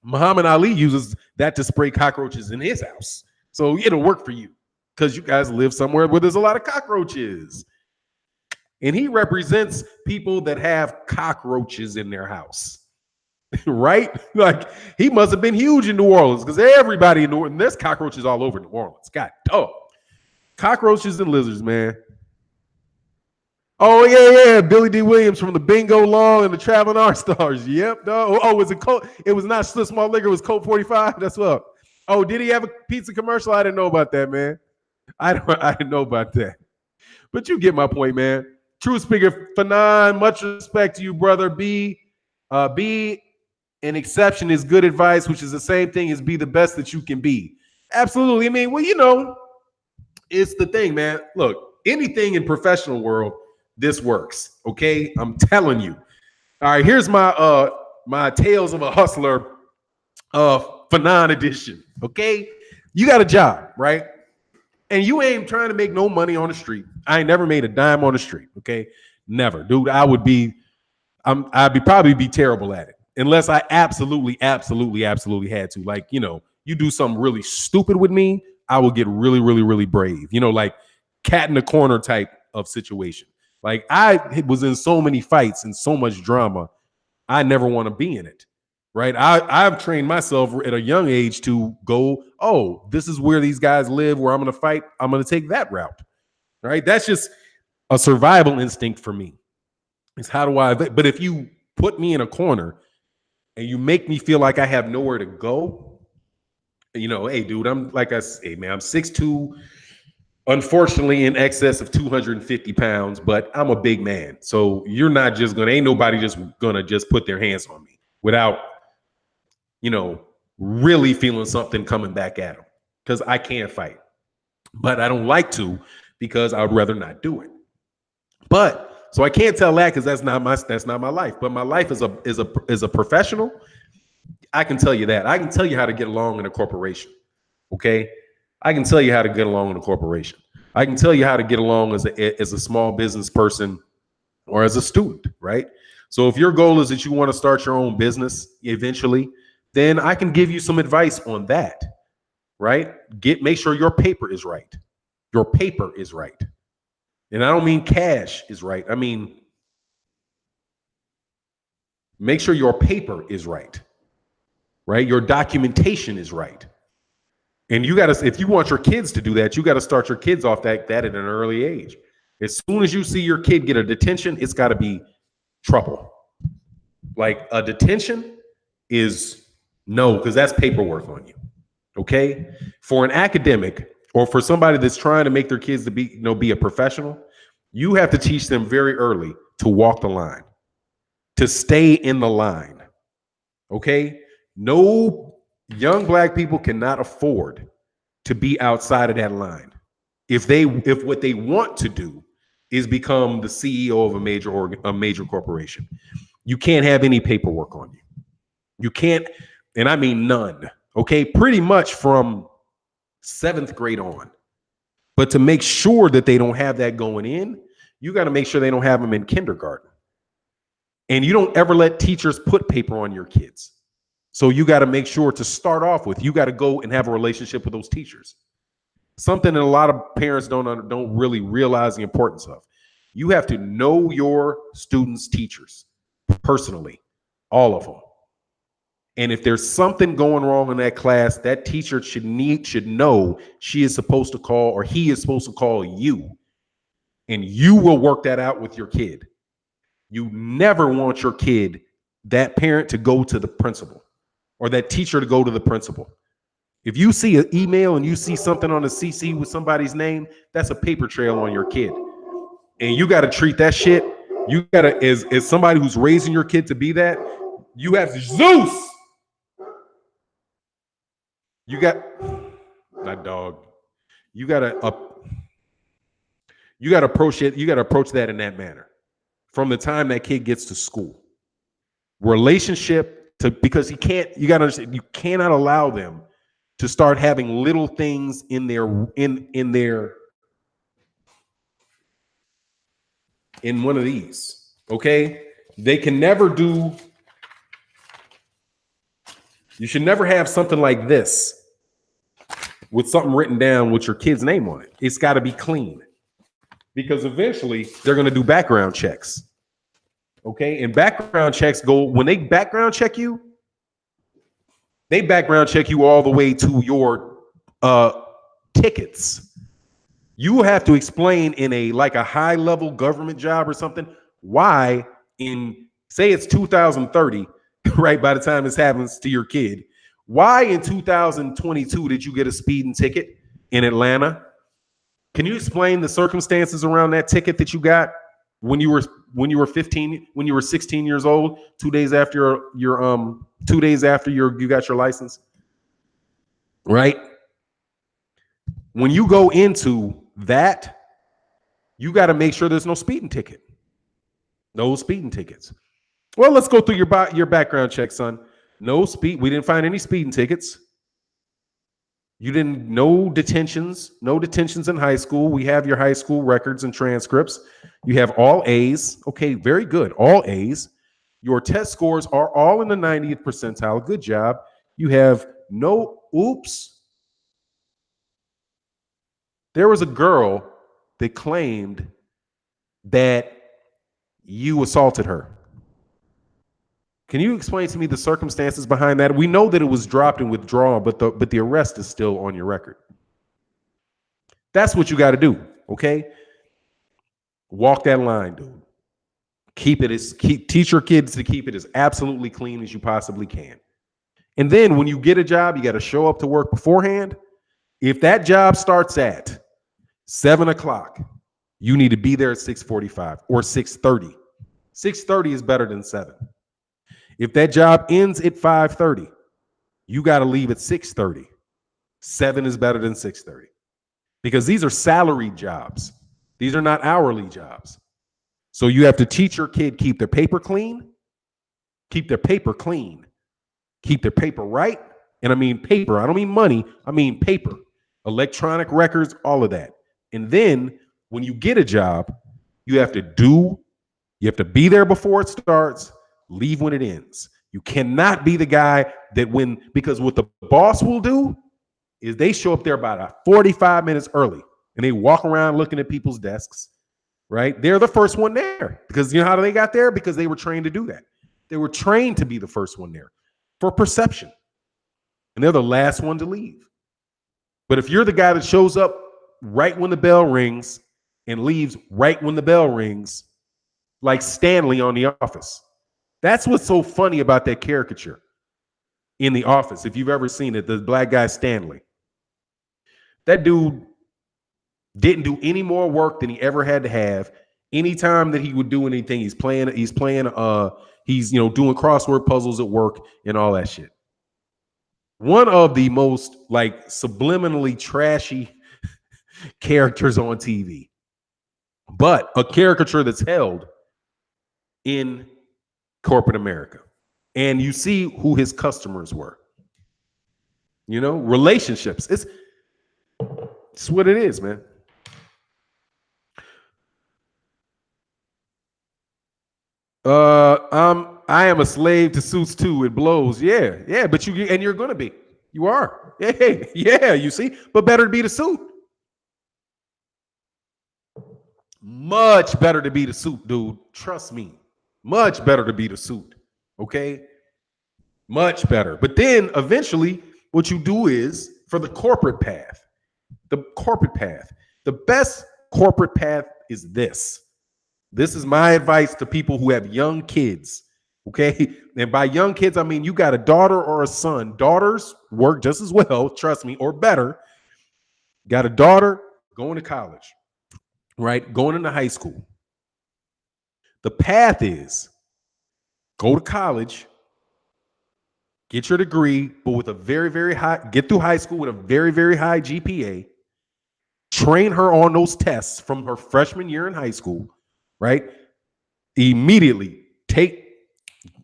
Muhammad Ali uses that to spray cockroaches in his house. So it'll work for you because you guys live somewhere where there's a lot of cockroaches. And he represents people that have cockroaches in their house. Right? Like, he must have been huge in New Orleans because everybody in New Orleans, there's cockroaches all over New Orleans. God, cockroaches and lizards, man. Oh, yeah. Billy D. Williams from the Bingo Long and the Traveling R Stars. Yep, dog. Oh, was it Colt? It was not Schlitz Malt Liquor. It was Colt 45. That's what. Oh, did he have a pizza commercial? I didn't know about that, man. I didn't know about that. But you get my point, man. True speaker, Fannon, much respect to you, brother. Be an exception is good advice, which is the same thing as be the best that you can be. Absolutely. I mean, well, it's the thing, man. Look, anything in professional world, this works. Okay, I'm telling you. All right, here's my my Tales of a Hustler Fannon edition. Okay, you got a job, right? And you ain't trying to make no money on the street. I ain't never made a dime on the street. Okay. Never. Dude, I'd probably be terrible at it. Unless I absolutely had to. Like, you do something really stupid with me, I will get really, really, really brave. Like cat in the corner type of situation. Like I was in so many fights and so much drama. I never want to be in it. Right. I've trained myself at a young age to go, oh, this is where these guys live, where I'm going to fight. I'm going to take that route. Right. That's just a survival instinct for me. It's how do I, but if you put me in a corner and you make me feel like I have nowhere to go, hey, dude, I'm like I say, man, I'm 6'2", unfortunately in excess of 250 pounds, but I'm a big man. So you're not just ain't nobody just gonna just put their hands on me without, really feeling something coming back at them, because I can't fight. But I don't like to, because I would rather not do it. But so I can't tell that, because that's not my life. But my life is a professional. I can tell you that. I can tell you how to get along in a corporation. Okay. I can tell you how to get along in a corporation. I can tell you how to get along as a small business person or as a student, right? So if your goal is that you want to start your own business eventually, then I can give you some advice on that, right? Make sure your paper is right. Your paper is right. And I don't mean cash is right. I mean, make sure your paper is right, right? Your documentation is right. And if you want your kids to do that, you got to start your kids off that at an early age. As soon as you see your kid get a detention, it's got to be trouble. Like a detention is no, because that's paperwork on you. Okay. For an academic or for somebody that's trying to make their kids to be a professional, you have to teach them very early to walk the line, to stay in the line. Okay. No young black people cannot afford to be outside of that line. If what they want to do is become the CEO of a major corporation, you can't have any paperwork on you. You can't, and I mean none. Okay, pretty much from 7th grade on. But to make sure that they don't have that going in, you got to make sure they don't have them in kindergarten. And you don't ever let teachers put paper on your kids. So you got to make sure to start off with, you got to go and have a relationship with those teachers. Something that a lot of parents don't really realize the importance of. You have to know your students' teachers personally, all of them. And if there's something going wrong in that class, that teacher should know she is supposed to call, or he is supposed to call you, and you will work that out with your kid. You never want your kid, that parent, to go to the principal, or that teacher to go to the principal. If you see an email and you see something on the CC with somebody's name, that's a paper trail on your kid. And you got to treat that shit. You got to, as somebody who's raising your kid to be that, you have Zeus. You got, not dog. You got to approach it. You got to approach that in that manner from the time that kid gets to school. Relationship because you got to understand, you cannot allow them to start having little things in one of these. Okay. They can never do. You should never have something like this with something written down with your kid's name on it. It's got to be clean, because eventually they're going to do background checks. Okay. And background checks when they background check you, they background check you all the way to your tickets. You have to explain in a high level government job or something, why say it's 2030, right? By the time this happens to your kid, why in 2022 did you get a speeding ticket in Atlanta? Can you explain the circumstances around that ticket that you got when you were 16 years old, 2 days after you got your license? Right? When you go into that, you got to make sure there's no speeding ticket. No speeding tickets. Well, let's go through your background check, son. No speed. We didn't find any speeding tickets. You didn't, no detentions in high school. We have your high school records and transcripts. You have all A's. Okay, very good. All A's. Your test scores are all in the 90th percentile. Good job. You have no oops. There was a girl that claimed that you assaulted her. Can you explain to me the circumstances behind that? We know that it was dropped and withdrawn, but the arrest is still on your record. That's what you got to do, okay? Walk that line, dude. Teach your kids to keep it as absolutely clean as you possibly can. And then when you get a job, you got to show up to work beforehand. If that job starts at 7 o'clock, you need to be there at 6:45 or 6:30. 6:30 is better than 7. If that job ends at 5:30, you got to leave at 6:30. 7 is better than 6:30 because these are salaried jobs. These are not hourly jobs. So you have to teach your kid keep their paper clean, keep their paper clean, keep their paper right. And I mean paper. I don't mean money. I mean paper, electronic records, all of that. And then when you get a job, you have to be there before it starts, leave when it ends. You cannot be the guy that because what the boss will do is they show up there about 45 minutes early and they walk around looking at people's desks, right? They're the first one there because you know how they got there? Because they were trained to do that. They were trained to be the first one there for perception. And they're the last one to leave. But if you're the guy that shows up right when the bell rings and leaves right when the bell rings, like Stanley on The Office, that's what's so funny about that caricature in The Office. If you've ever seen it, the black guy Stanley, that dude didn't do any more work than he ever had to have. Anytime that he would do anything, he's doing crossword puzzles at work and all that shit. One of the most like subliminally trashy characters on TV, but a caricature that's held in corporate America. And you see who his customers were. You know, relationships. It's what it is, man. I am a slave to suits too. It blows. Yeah, but you're gonna be. You are. Yeah, you see, but better to be the suit. Much better to be the suit, dude. Trust me. Much better to be the suit. Okay? Much better. But then eventually, what you do is for the corporate path, the best corporate path is this. This is my advice to people who have young kids. Okay. And by young kids, I mean you got a daughter or a son. Daughters work just as well, trust me, or better. Got a daughter going to college, right? Going into high school. The path is go to college, get your degree, but with a very, very high, get through high school with a very, very high GPA. Train her on those tests from her freshman year in high school, right? Immediately take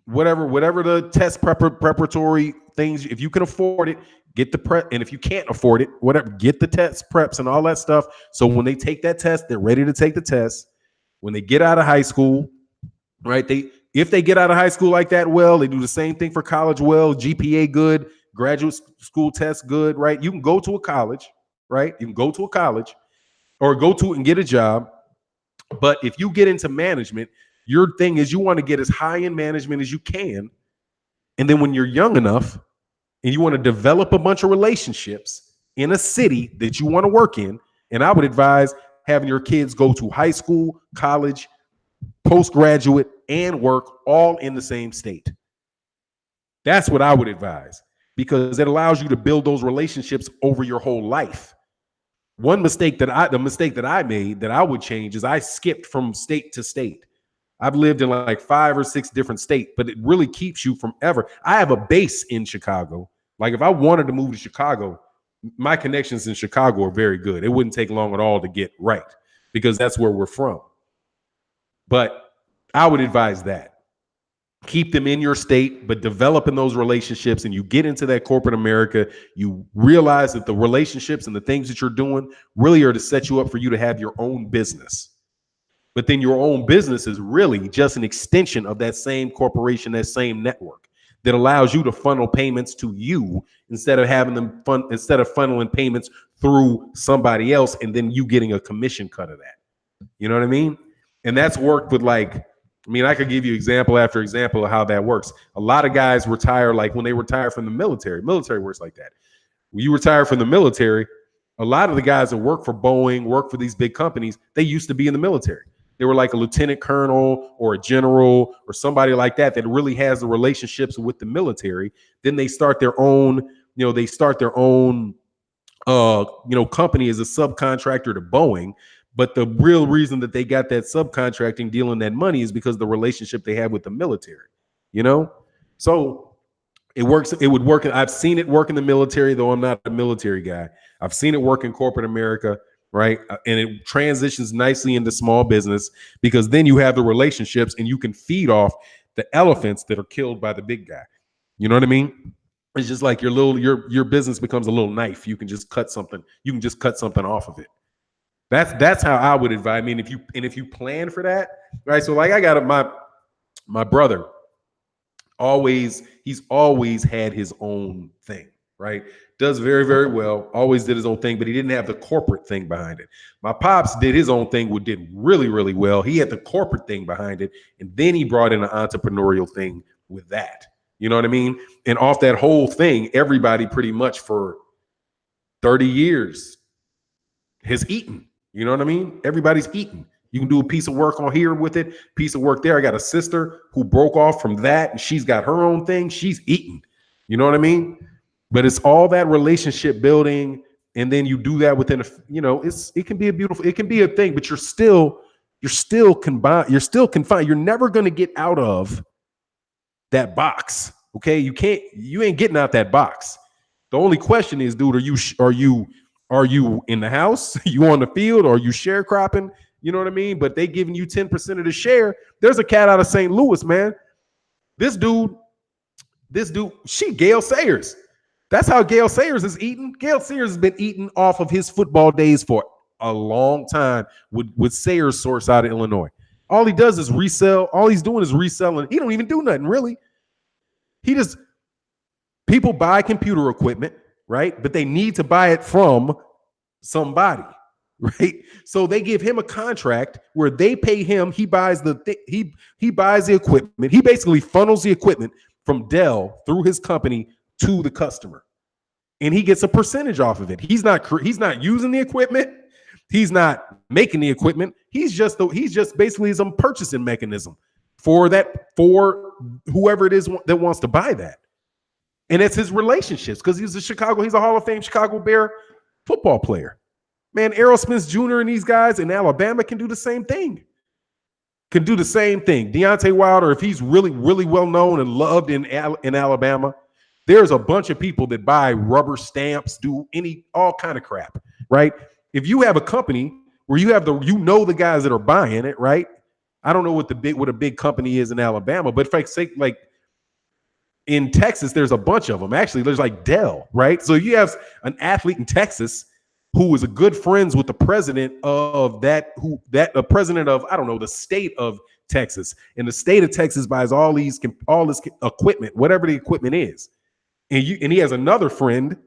whatever the test preparatory things, if you can afford it, get the prep. And if you can't afford it, whatever, get the test preps and all that stuff. So when they take that test, they're ready to take the test. When they get out of high school, right? If they get out of high school like that, well, they do the same thing for college. Well, GPA good, graduate school test good, right? You can go to a college, right? You can go to a college or go to it and get a job. But if you get into management, your thing is you want to get as high in management as you can. And then when you're young enough and you want to develop a bunch of relationships in a city that you want to work in, and I would advise having your kids go to high school, college, postgraduate, and work all in the same state. That's what I would advise because it allows you to build those relationships over your whole life. The mistake that I made that I would change is I skipped from state to state. I've lived in like 5 or 6 different states, but it really keeps you from ever. I have a base in Chicago. Like if I wanted to move to Chicago, my connections in Chicago are very good. It wouldn't take long at all to get right because that's where we're from. But I would advise that. keep them in your state, but developing those relationships, and you get into that corporate America, you realize that the relationships and the things that you're doing really are to set you up for you to have your own business. But then your own business is really just an extension of that same corporation, that same network that allows you to funnel payments to you instead of having them instead of funneling payments through somebody else and then you getting a commission cut of that. You know what I mean? And that's worked with I could give you example after example of how that works. A lot of guys retire like when they retire from the military. Military works like that. When you retire from the military, a lot of the guys that work for Boeing, work for these big companies, they used to be in the military. They were like a lieutenant colonel or a general or somebody like that really has the relationships with the military. Then they start their own, company as a subcontractor to Boeing. But the real reason that they got that subcontracting deal and that money is because of the relationship they have with the military, So it works. It would work. I've seen it work in the military, though I'm not a military guy. I've seen it work in corporate America, right? And it transitions nicely into small business because then you have the relationships and you can feed off the elephants that are killed by the big guy. You know what I mean? It's just like your business becomes a little knife. You can just cut something. You can just cut something off of it. That's how I would advise. I mean, if you plan for that, right? So like I got my brother. He's always had his own thing, right? Does very, very well. Always did his own thing, but he didn't have the corporate thing behind it. My pops did his own thing, did really, really well. He had the corporate thing behind it, and then he brought in an entrepreneurial thing with that. You know what I mean? And off that whole thing, everybody pretty much for 30 years has eaten. You know what I mean? Everybody's eating. You can do a piece of work on here with it, piece of work there. I got a sister who broke off from that and she's got her own thing. She's eating. You know what I mean? But it's all that relationship building. And then you do that within it can be it can be a thing, but you're still confined. You're never going to get out of that box. Okay. You ain't getting out that box. The only question is, dude, are you in the house? You on the field? Or are you sharecropping? You know what I mean? But they giving you 10% of the share. There's a cat out of St. Louis, man. This dude, Gale Sayers. That's how Gale Sayers is eating. Gale Sayers has been eating off of his football days for a long time with Sayers source out of Illinois. All he does is resell. All he's doing is reselling. He don't even do nothing, really. People buy computer equipment, right? But they need to buy it from somebody, right? So they give him a contract where they pay him. He buys he buys the equipment. He basically funnels the equipment from Dell through his company to the customer, and he gets a percentage off of it. He's not using the equipment. He's not making the equipment. He's just basically his own purchasing mechanism for whoever it is that wants to buy that. And it's his relationships because he's a Hall of Fame Chicago Bear football player. Man, Errol Spence Jr. and these guys in Alabama can do the same thing. Deontay Wilder, if he's really, really well known and loved in Alabama, there's a bunch of people that buy rubber stamps, do all kind of crap, right? If you have a company where you have the guys that are buying it, right? I don't know what a big company is in Alabama, but like in Texas, there's a bunch of them. Actually, there's like Dell, right? So you have an athlete in Texas who is a good friends with the president of president of, I don't know, the state of Texas. And the state of Texas buys all this equipment, whatever the equipment is. And he has another friend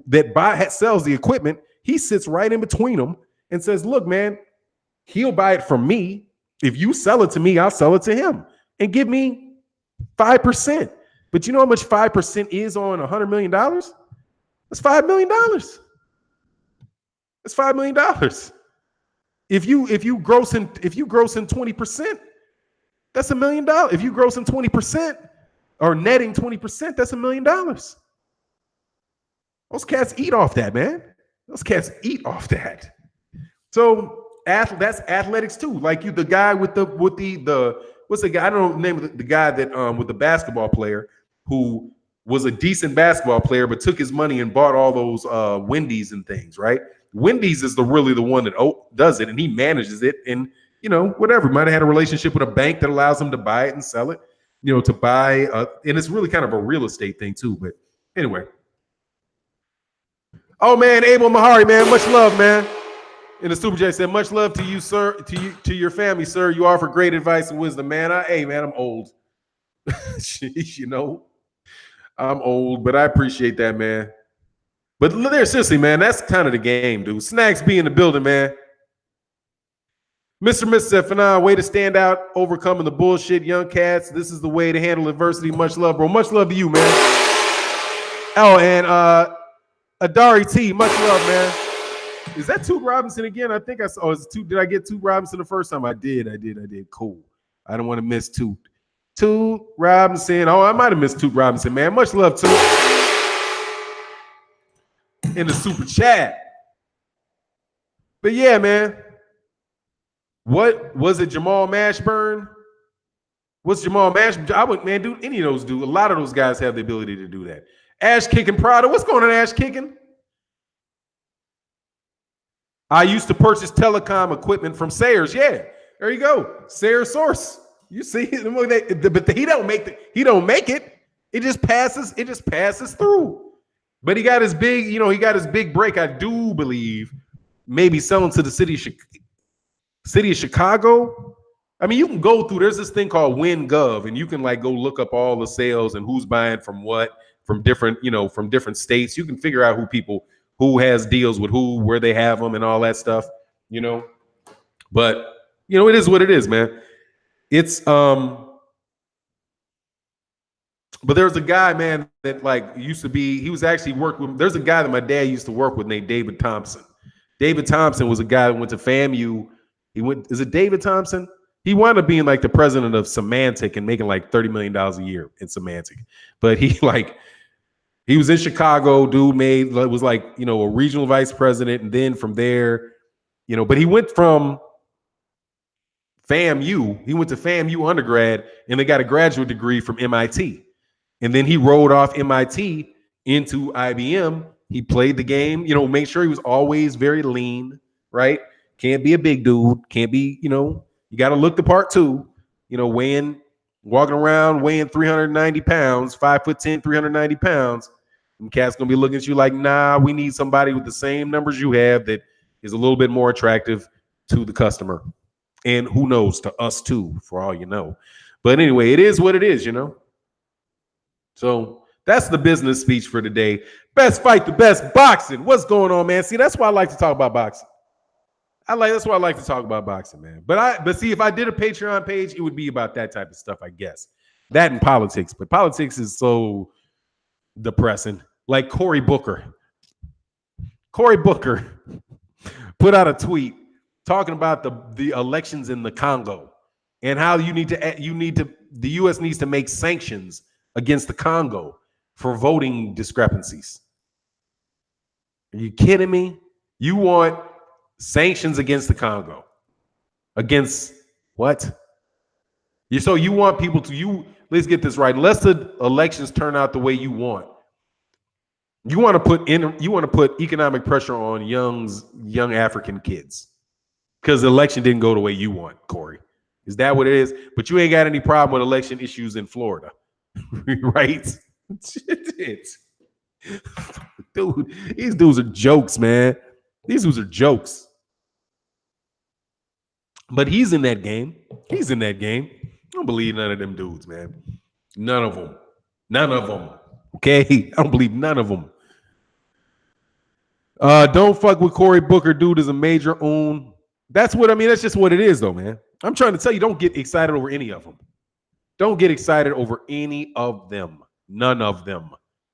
that sells the equipment. He sits right in between them and says, look, man, he'll buy it from me. If you sell it to me, I'll sell it to him and give me 5%. But you know how much 5% is on $100 million? That's $5 million. That's $5 million. If you gross in 20%, that's $1 million. If you gross in 20% or netting 20%, that's $1 million. Those cats eat off that, man. Those cats eat off that. So that's athletics too. Like the guy with the what's the guy? I don't know the name of the guy that with the basketball player who was a decent basketball player, but took his money and bought all those Wendy's and things, right? Wendy's is really the one that does it, and he manages it, and whatever. Might have had a relationship with a bank that allows him to buy it and sell it. to buy, and it's really kind of a real estate thing too. But anyway, oh man, Abel Mahari, man, much love, man. In the Super J said, much love to you, sir, to your family, sir. You offer great advice and wisdom, man. Hey, man, I'm old. I'm old, but I appreciate that, man. But there, seriously, man, that's kind of the game, dude. Snacks be in the building, man. Mr. Mrs. Fannon, way to stand out, overcoming the bullshit, young cats. This is the way to handle adversity. Much love, bro. Much love to you, man. Oh, and Adari T, much love, man. Is that Toot Robinson again? I think I saw. Is Toot? Did I get Toot Robinson the first time? I did. Cool. I don't want to miss Toot. Toot Robinson. Oh, I might have missed Toot Robinson, man. Much love, Toot. In the super chat. But yeah, man. What was it, Jamal Mashburn? What's Jamal Mashburn? I would, man, dude, any of those do. A lot of those guys have the ability to do that. Ash Kicking Prada. What's going on, Ash Kicking? I used to purchase telecom equipment from Sayers. Yeah, there you go. Sayers Source. You see, but he don't make it. It just passes. It just passes through. But he got his big, he got his big break. I do believe maybe selling to the city of Chicago. I mean, you can go through. There's this thing called WinGov, and you can like go look up all the sales and who's buying from what from different, from different states. You can figure out who has deals with who, where they have them, and all that stuff. But it is what it is, man. It's but there's a guy, man, that like used to be. He was actually worked with. There's a guy that my dad used to work with named David Thompson. David Thompson was a guy that went to FAMU. Is it David Thompson? He wound up being like the president of Symantec and making like $30 million a year in Symantec. But he was in Chicago, dude was like, a regional vice president. And then from there, but he went from FAMU. He went to FAMU undergrad and they got a graduate degree from MIT. And then he rolled off MIT into IBM. He played the game, make sure he was always very lean, right? Can't be a big dude. Can't be, you got to look the part too. Walking around weighing 390 pounds, 5'10", 390 pounds. And cats going to be looking at you like, nah, we need somebody with the same numbers you have that is a little bit more attractive to the customer. And who knows, to us too, for all you know. But anyway, it is what it is, So that's the business speech for today. Best fight, the best boxing. What's going on, man? See, that's why I like to talk about boxing. That's why I like to talk about boxing, man. But see, if I did a Patreon page, it would be about that type of stuff, I guess. That and politics. But politics is so depressing. Like Cory Booker. Cory Booker put out a tweet talking about the elections in the Congo and how the U.S. needs to make sanctions against the Congo for voting discrepancies. Are you kidding me? You want sanctions against the Congo? Against what? So you want people let's get this right. Unless the elections turn out the way you want, you want to put economic pressure on young African kids because the election didn't go the way you want, Corey. Is that what it is? But you ain't got any problem with election issues in Florida, right? Dude, these dudes are jokes, man. These dudes are jokes. But he's in that game. I don't believe none of them dudes, man. None of them. Okay? I don't believe none of them. Don't fuck with Cory Booker, dude is a major own. That's just what it is, though, man. I'm trying to tell you, don't get excited over any of them. Don't get excited over any of them. None of them.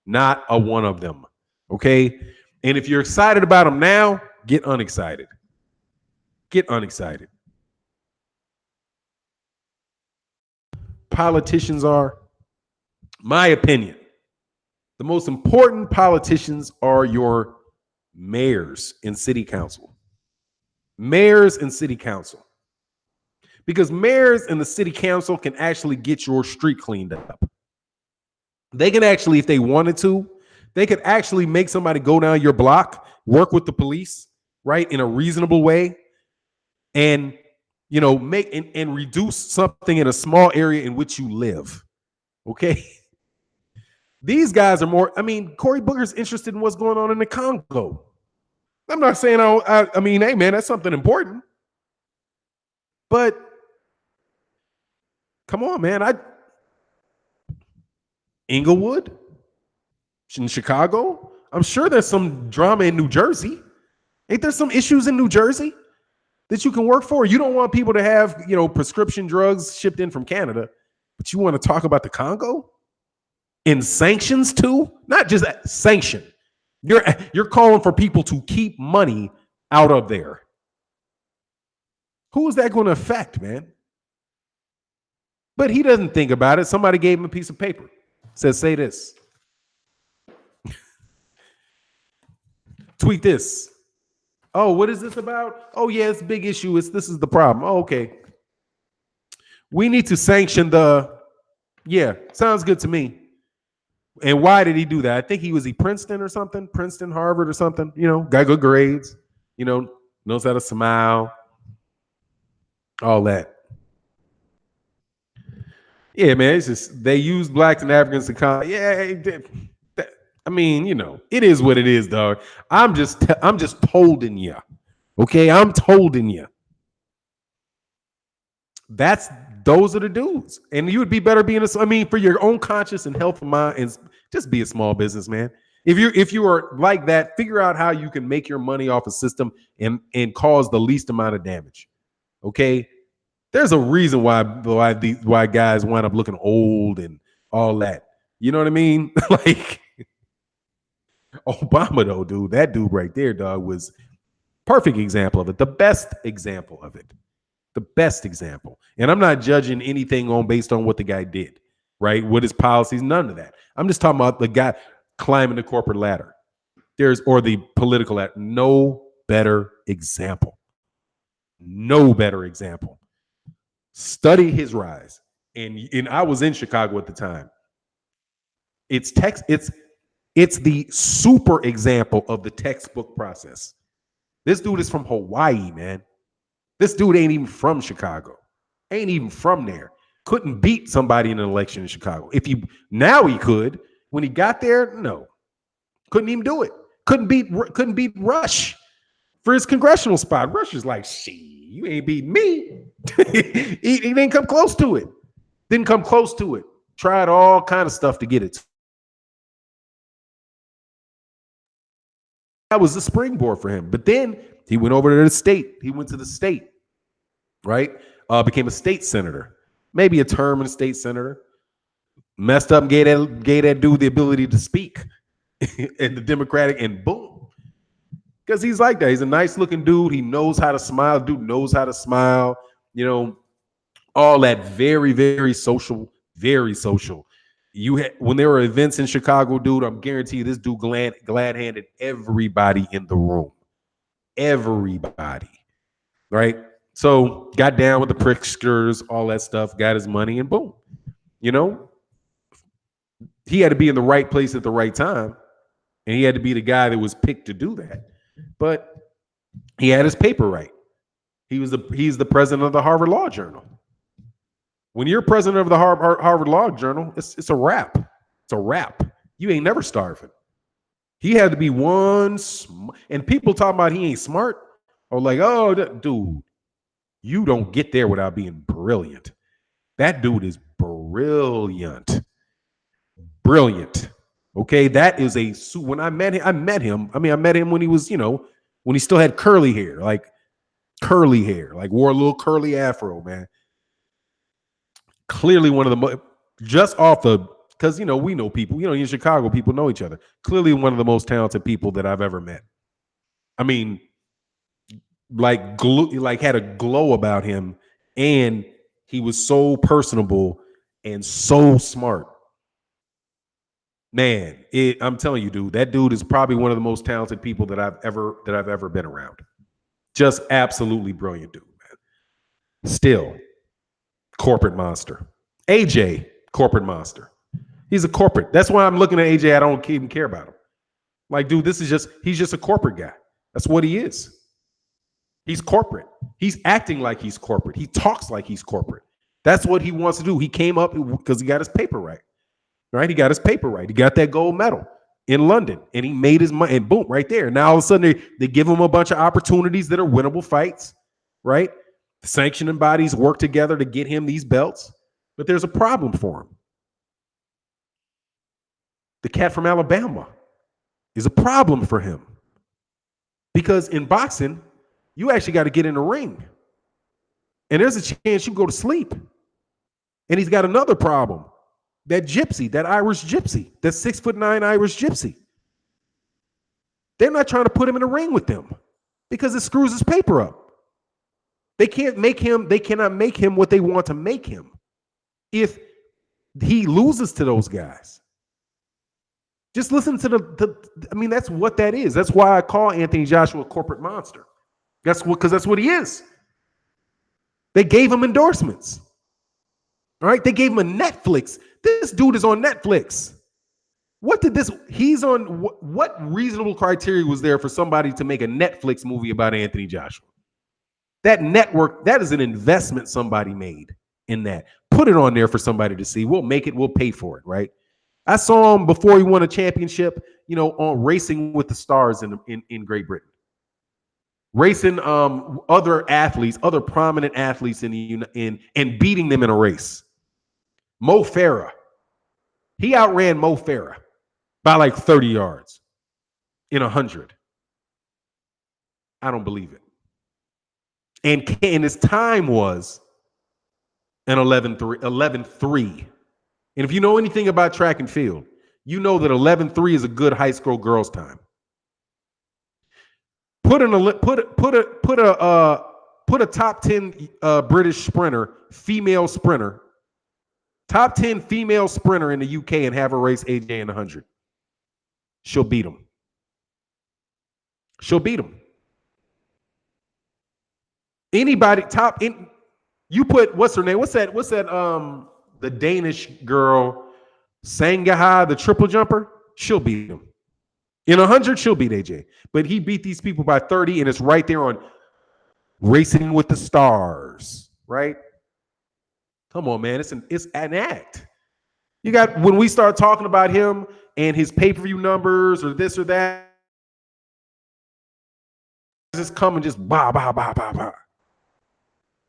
Not a one of them. Okay? And if you're excited about them now, get unexcited. Get unexcited. Politicians are, my opinion, the most important politicians are your mayors and city council. Mayors and city council. Because mayors and the city council can actually get your street cleaned up. They can actually, if they wanted to, they could actually make somebody go down your block, work with the police, right, in a reasonable way, and make and reduce something in a small area in which you live. Okay. These guys are more, I mean, Cory Booker's interested in what's going on in the Congo. I'm not saying, I mean, hey, man, that's something important. But come on, man. Inglewood in Chicago. I'm sure there's some drama in New Jersey. Ain't there some issues in New Jersey that you can work for? You don't want people to have, prescription drugs shipped in from Canada, but you want to talk about the Congo? In sanctions too? Not just sanction. You're calling for people to keep money out of there. Who is that going to affect, man? But he doesn't think about it. Somebody gave him a piece of paper. Says, say this. Tweet this. Oh, what is this about? Oh, yeah, it's a big issue. This is the problem. Oh, okay. We need to sanction yeah, sounds good to me. And why did he do that? I think he was Princeton or something, Princeton, Harvard or something, got good grades, knows how to smile, all that. Yeah, man, it's just they use blacks and Africans to I mean, it is what it is, dog. I'm just tolding you. Okay, I'm tolding you. Those are the dudes. And you would be better being for your own conscience and health of mind, and just be a small business, man. If you are like that, figure out how you can make your money off a system and cause the least amount of damage. Okay? There's a reason why guys wind up looking old and all that. You know what I mean? Like Obama, though, dude, that dude right there, dog, was perfect example of it. The best example of it. The best example. And I'm not judging anything based on what the guy did, right? What his policies, none of that. I'm just talking about the guy climbing the corporate ladder. Or the political ladder. No better example. No better example. Study his rise. And I was in Chicago at the time. It's the super example of the textbook process. This dude is from Hawaii, man. This dude ain't even from Chicago. Ain't even from there. Couldn't beat somebody in an election in Chicago. Now he could. When he got there, no. Couldn't even do it. Couldn't beat Rush for his congressional spot. Rush is like, shit, you ain't beating me. he didn't come close to it. Didn't come close to it. Tried all kind of stuff to get it. That was the springboard for him. But then he went over to the state. He went to the state, right? Became a state senator. Maybe a term in a state senator. Messed up and gave that dude the ability to speak in the Democratic, and boom. Because he's like that. He's a nice looking dude. He knows how to smile. Dude knows how to smile. All that very, very social, very social. When there were events in Chicago, dude, I'm guaranteed this dude glad-handed everybody in the room. Everybody. Right? So got down with the pricksters, all that stuff, got his money, and boom. He had to be in the right place at the right time. And he had to be the guy that was picked to do that. But he had his paper right. He's the president of the Harvard Law Journal. When you're president of the Harvard Law Journal, it's a wrap. It's a wrap. You ain't never starving. He had to be and people talking about he ain't smart or like, oh, dude, you don't get there without being brilliant. That dude is brilliant. Brilliant. Okay, that is when I met him. I met him when he was, when he still had curly hair, like wore a little curly afro, man. Clearly one of the just off the, because we know people, in Chicago, people know each other. Clearly one of the most talented people that I've ever met. I mean, had a glow about him, and he was so personable and so smart. Man, I'm telling you, dude, that dude is probably one of the most talented people that I've ever been around. Just absolutely brilliant dude, man. Still, corporate monster. AJ, corporate monster. He's a corporate. That's why I'm looking at AJ. I don't even care about him. Like, dude, he's just a corporate guy. That's what he is. He's corporate. He's acting like he's corporate. He talks like he's corporate. That's what he wants to do. He came up because he got his paper right. right? He got his paper right. He got that gold medal in London, and he made his money, and boom, right there. Now all of a sudden they give him a bunch of opportunities that are winnable fights, right? The sanctioning bodies work together to get him these belts, but there's a problem for him. The cat from Alabama is a problem for him because in boxing, you actually got to get in the ring, and there's a chance you go to sleep. And he's got another problem. That gypsy, that Irish gypsy, that 6'9" Irish gypsy. They're not trying to put him in a ring with them because it screws his paper up. They cannot make him what they want to make him if he loses to those guys. Just listen to I mean, that's what that is. That's why I call Anthony Joshua a corporate monster. Because that's what he is. They gave him endorsements. All right, they gave him a Netflix. This dude is on Netflix. He's on, what reasonable criteria was there for somebody to make a Netflix movie about Anthony Joshua? That network, that is an investment somebody made in that. Put it on there for somebody to see. We'll make it, we'll pay for it, right? I saw him before he won a championship, on Racing with the Stars in Great Britain. Racing other athletes, other prominent athletes and beating them in a race. Mo Farah. He outran Mo Farah by like 30 yards in 100. I don't believe it. And his time was an 11.3. And if you know anything about track and field, you know that 11.3 is a good high school girl's time. Put a top 10 British sprinter, female sprinter, top 10 female sprinter in the UK and have her race AJ in 100. She'll beat him. She'll beat him. Anybody you put, what's her name? What's that? The Danish girl, Sangaha, the triple jumper? She'll beat him. In 100, she'll beat AJ. But he beat these people by 30, and it's right there on Racing with the Stars, right? Come on, man. It's an act. You got, when we start talking about him and his pay-per-view numbers or this or that, just come and just bah, bah, bah, bah, bah.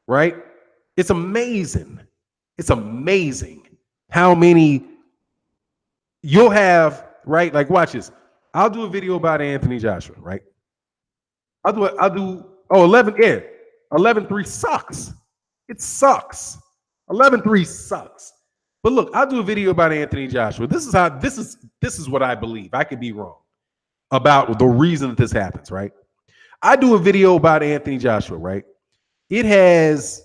Right? It's amazing. It's amazing how many you'll have, right? Like, watch this. I'll do a video about Anthony Joshua, right? I'll do 11, yeah. 11.3 sucks. It sucks. 11.3 sucks. But look, I'll do a video about Anthony Joshua. This is what I believe. I could be wrong about the reason that this happens, right? I do a video about Anthony Joshua, right? It has,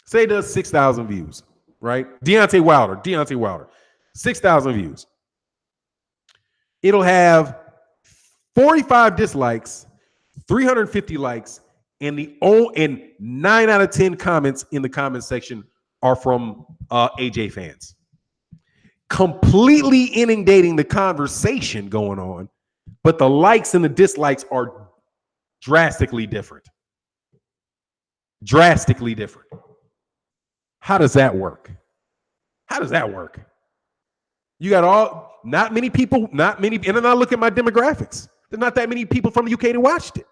say it does 6,000 views, right? Deontay Wilder, 6,000 views. It'll have 45 dislikes, 350 likes, and 9 out of 10 comments in the comment section are from AJ fans. Completely inundating the conversation going on, but the likes and the dislikes are drastically different. Drastically different. How does that work? How does that work? You got not many people, and then I look at my demographics. There's not that many people from the UK that watched it.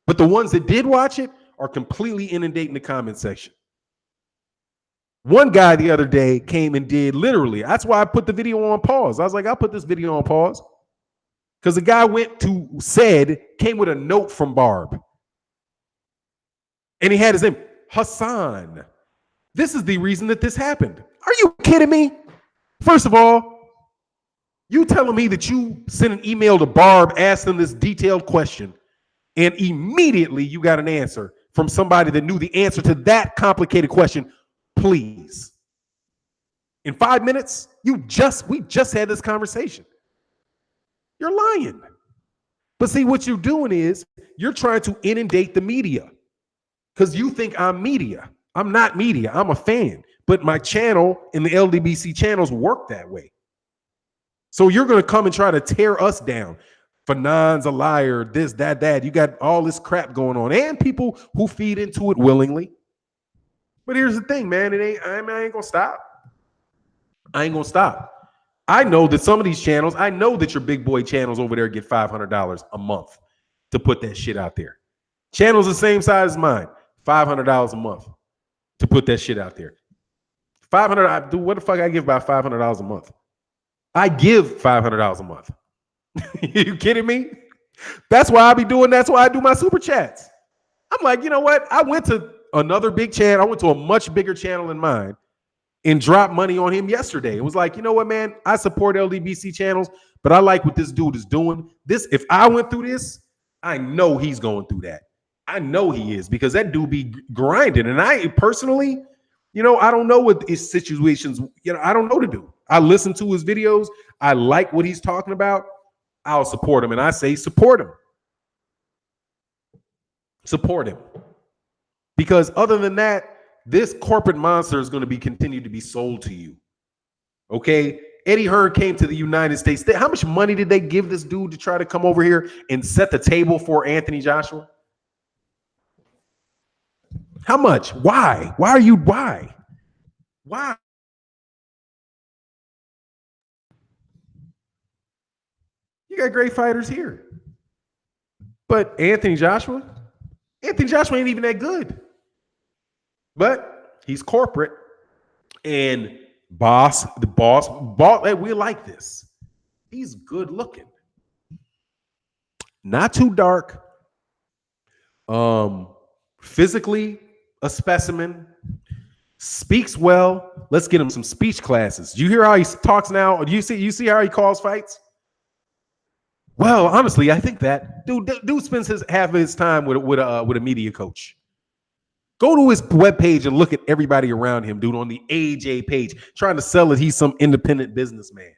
But the ones that did watch it are completely inundating the comment section. One guy the other day came and did literally, that's why I put the video on pause. I was like, I'll put this video on pause. Because the guy came with a note from Barb. And he had his name, Hassan. This is the reason that this happened. Are you kidding me? First of all, you telling me that you sent an email to Barb asking this detailed question, and immediately you got an answer from somebody that knew the answer to that complicated question. Please. In 5 minutes, we just had this conversation. You're lying. But see, what you're doing is you're trying to inundate the media because you think I'm media. I'm not media. I'm a fan. But my channel and the LDBC channels work that way. So you're going to come and try to tear us down. Fannon's a liar, this, that. You got all this crap going on. And people who feed into it willingly. But here's the thing, man. I ain't going to stop. I ain't gonna stop. I know that some of these channels, I know that your big boy channels over there get $500 a month to put that shit out there. Channels the same size as mine, $500 a month to put that shit out there. 500, dude, what the fuck I give about $500 a month? I give $500 a month. You kidding me? That's why I be doing, that's why I do my super chats. I'm like, you know what? I went to another big channel. I went to a much bigger channel than mine and dropped money on him yesterday. It was like, you know what, man? I support LDBC channels, but I like what this dude is doing. This, if I went through this, I know he's going through that. I know he is, because that dude be grinding. And I personally, you know, I don't know what his situations, you know, I don't know to do. I listen to his videos. I like what he's talking about. I'll support him. And I say support him. Support him. Because other than that, this corporate monster is going to be continued to be sold to you. Okay? Eddie Hearn came to the United States. How much money did they give this dude to try to come over here and set the table for Anthony Joshua? How much? Why? Why? Why? You got great fighters here. But Anthony Joshua ain't even that good. But he's corporate and the boss, hey, we like this. He's good looking. Not too dark. Physically a specimen. Speaks well. Let's get him some speech classes. Do you hear how he talks now? Do you see how he calls fights? Well, honestly, I think that dude spends half of his time with a media coach. Go to his webpage and look at everybody around him, dude, on the AJ page, trying to sell it. He's some independent businessman.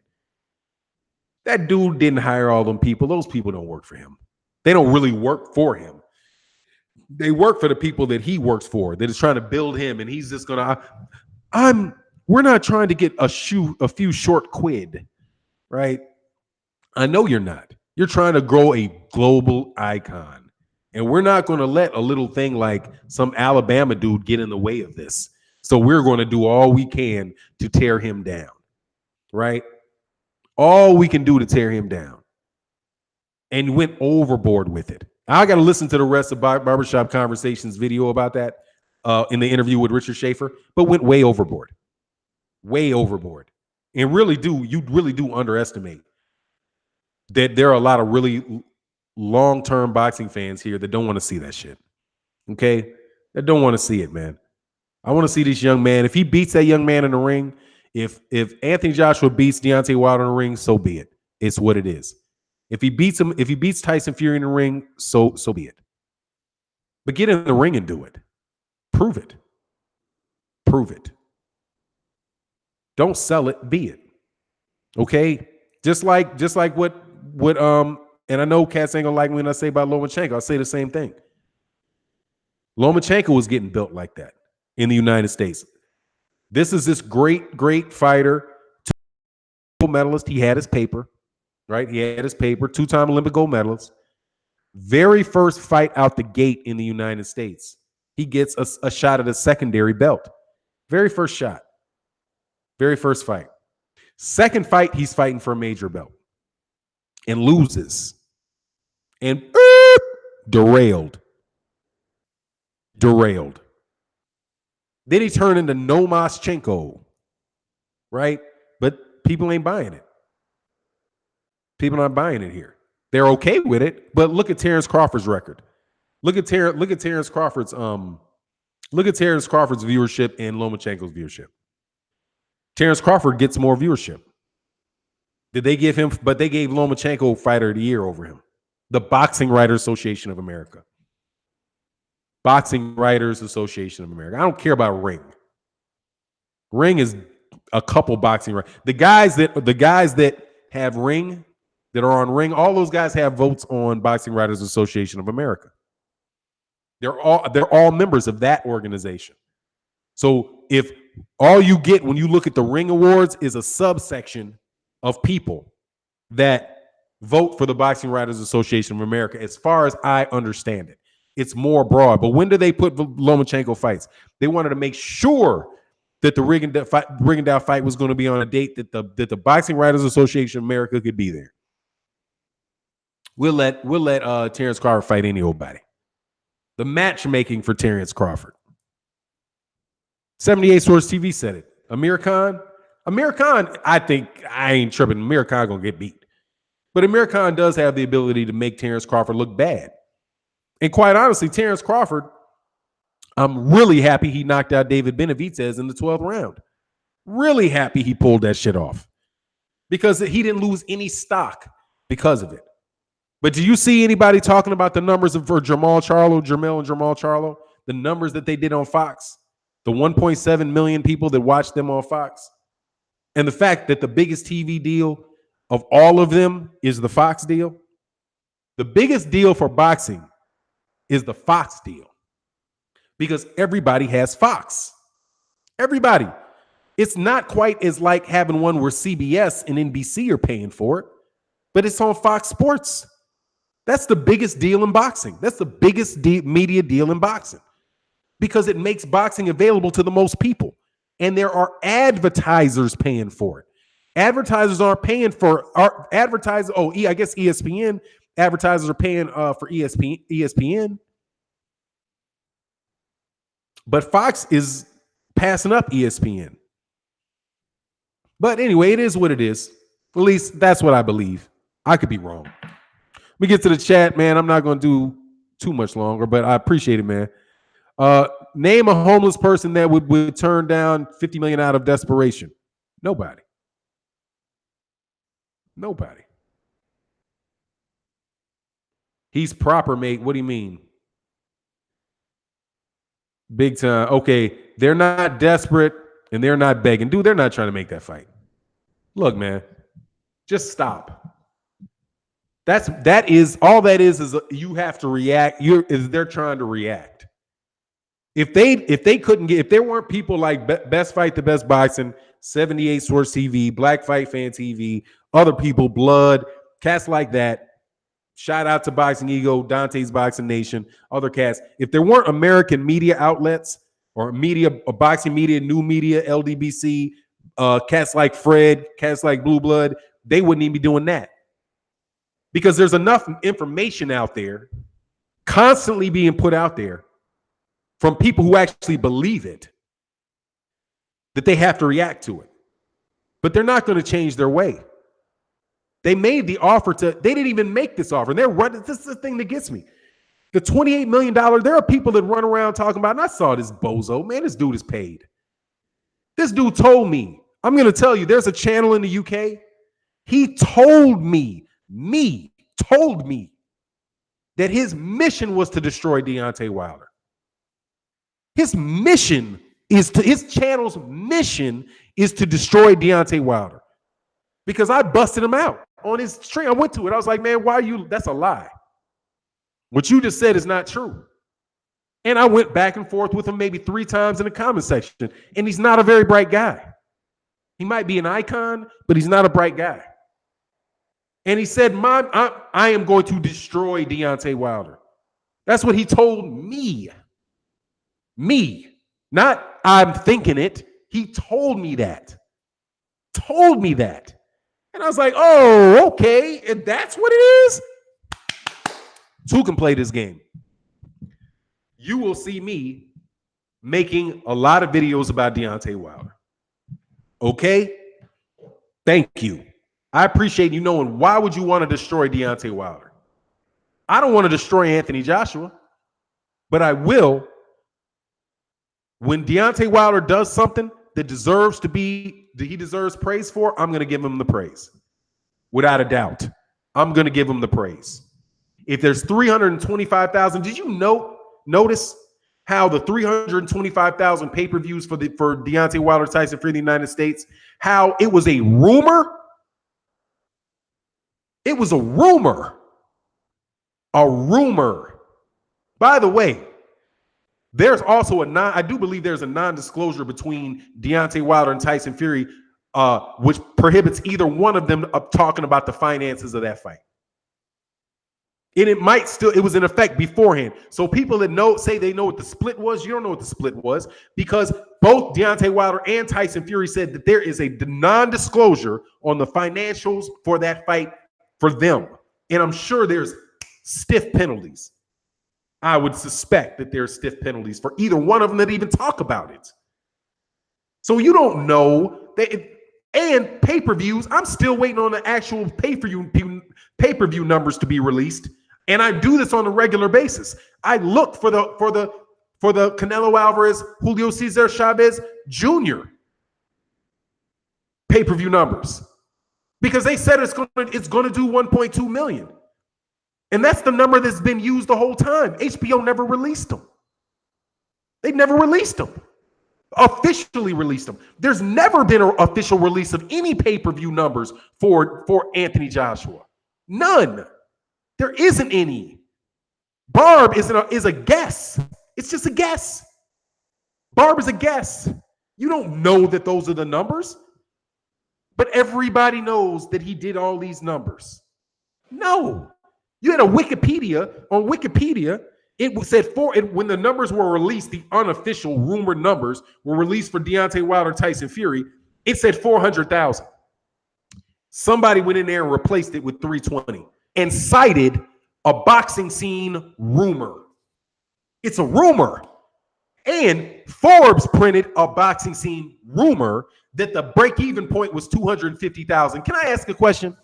That dude didn't hire all them people. Those people don't work for him. They don't really work for him. They work for the people that he works for, that is trying to build him. And he's just gonna, we're not trying to get a few short quid, right? I know you're not. You're trying to grow a global icon. And we're not going to let a little thing like some Alabama dude get in the way of this. So we're going to do all we can to tear him down, right? All we can do to tear him down. And went overboard with it. I got to listen to the rest of Barbershop Conversations video about that in the interview with Richard Schaefer, but went way overboard. Way overboard. And you really do underestimate that there are a lot of really long-term boxing fans here that don't want to see that shit. Okay? That don't want to see it, man. I want to see this young man. If he beats that young man in the ring, if Anthony Joshua beats Deontay Wilder in the ring, so be it. It's what it is. If he beats Tyson Fury in the ring, so be it. But get in the ring and do it. Prove it. Prove it. Don't sell it, be it. Okay? Just like what and I know cats ain't gonna like me when I say about Lomachenko. I'll say the same thing. Lomachenko was getting built like that in the United States. This is this great fighter, two-time medalist. He had his paper, right? He had his paper, two-time Olympic gold medalist. Very first fight out the gate in the United States. He gets a shot at a secondary belt. Very first shot. Very first fight. Second fight, he's fighting for a major belt and loses. And derailed. Then he turned into Nomaschenko, right? But people ain't buying it. People aren't buying it here. They're okay with it, but look at Terrence Crawford's record. Look at Terrence Crawford's viewership and Lomachenko's viewership. Terrence Crawford gets more viewership. Did they give him? But they gave Lomachenko Fighter of the Year over him. The Boxing Writers Association of America. Boxing Writers Association of America. I don't care about Ring. Ring is a couple boxing. The guys that have Ring, that are on Ring, all those guys have votes on Boxing Writers Association of America. They're all members of that organization. So if all you get when you look at the Ring Awards is a subsection of people that vote for the Boxing Writers Association of America, as far as I understand it, it's more broad. But when do they put Lomachenko fights? They wanted to make sure that the Rigondeaux fight was going to be on a date that the Boxing Writers Association of America could be there. We'll let Terrence Crawford fight any old body. The matchmaking for Terrence Crawford. 78 Source TV said it. Amir Khan, I think I ain't tripping. Amir Khan gonna get beat. But Amir Khan does have the ability to make Terrence Crawford look bad. And quite honestly, Terrence Crawford, I'm really happy he knocked out David Benavidez in the 12th round. Really happy he pulled that shit off. Because he didn't lose any stock because of it. But do you see anybody talking about the numbers for Jermell Charlo, the numbers that they did on Fox? The 1.7 million people that watched them on Fox? And the fact that the biggest TV deal of all of them is the Fox deal? The biggest deal for boxing is the Fox deal. Because everybody has Fox. Everybody. It's not quite as like having one where CBS and NBC are paying for it, but it's on Fox Sports. That's the biggest deal in boxing. That's the biggest media deal in boxing because it makes boxing available to the most people. And there are advertisers paying for it. Advertisers aren't paying for advertisers. Oh, I guess ESPN advertisers are paying for ESPN. But Fox is passing up ESPN. But anyway, it is what it is. At least that's what I believe. I could be wrong. Let me get to the chat, man. I'm not going to do too much longer, but I appreciate it, man. Name a homeless person that would turn down $50 million out of desperation. Nobody. He's proper, mate. What do you mean? Big time. Okay, they're not desperate and they're not begging. Dude, they're not trying to make that fight. Look, man, just stop. That is all that is you have to react. They're trying to react. If there weren't people like Best Fight the Best Boxing, 78 Source TV, Black Fight Fan TV, other people, Blood, cats like that. Shout out to Boxing Ego, Dante's Boxing Nation, other cats. If there weren't American media outlets or boxing media, new media, LDBC, cats like Fred, cats like Blue Blood, they wouldn't even be doing that. Because there's enough information out there constantly being put out there from people who actually believe it that they have to react to it. But they're not going to change their way. They made the offer they didn't even make this offer. And they're running. This is the thing that gets me. The $28 million, there are people that run around talking about, and I saw this bozo, man, this dude is paid. This dude told me, I'm going to tell you, there's a channel in the UK. He told me that his mission was to destroy Deontay Wilder. His channel's mission is to destroy Deontay Wilder. Because I busted him out on his stream. I went to it. I was like, man, that's a lie. What you just said is not true. And I went back and forth with him maybe 3 times in the comment section. And he's not a very bright guy. He might be an icon, but he's not a bright guy. And he said, I am going to destroy Deontay Wilder. That's what he told me. Me. Not I'm thinking it. He told me that. And I was like, oh, okay. And that's what it is? Who can play this game? You will see me making a lot of videos about Deontay Wilder. Okay? Thank you. I appreciate you knowing why would you want to destroy Deontay Wilder? I don't want to destroy Anthony Joshua, but I will. When Deontay Wilder does something that he deserves praise for, I'm going to give him the praise. Without a doubt. I'm going to give him the praise. If there's 325,000, did you notice how the 325,000 pay-per-views for Deontay Wilder Tyson for the United States, how it was a rumor? It was a rumor. A rumor. By the way, there's also I do believe there's a non-disclosure between Deontay Wilder and Tyson Fury, which prohibits either one of them talking about the finances of that fight. And it was in effect beforehand. So people that say they know what the split was, you don't know what the split was, because both Deontay Wilder and Tyson Fury said that there is a non-disclosure on the financials for that fight for them. And I'm sure there's stiff penalties. I would suspect that there's stiff penalties for either one of them that even talk about it. So you don't know. And pay-per-views, I'm still waiting on the actual pay-per-view numbers to be released. And I do this on a regular basis. I look for the Canelo Alvarez, Julio Cesar Chavez Jr. pay-per-view numbers, because they said it's going to do 1.2 million. And that's the number that's been used the whole time. HBO never released them. They never released them. Officially released them. There's never been an official release of any pay-per-view numbers for Anthony Joshua. None. There isn't any. Barb is a guess. It's just a guess. Barb is a guess. You don't know that those are the numbers, but everybody knows that he did all these numbers. No. You had a Wikipedia. On Wikipedia, it said when the numbers were released, the unofficial rumored numbers were released for Deontay Wilder, Tyson Fury. It said 400,000. Somebody went in there and replaced it with 320 and cited a boxing scene rumor. It's a rumor. And Forbes printed a boxing scene rumor that the break-even point was 250,000. Can I ask a question?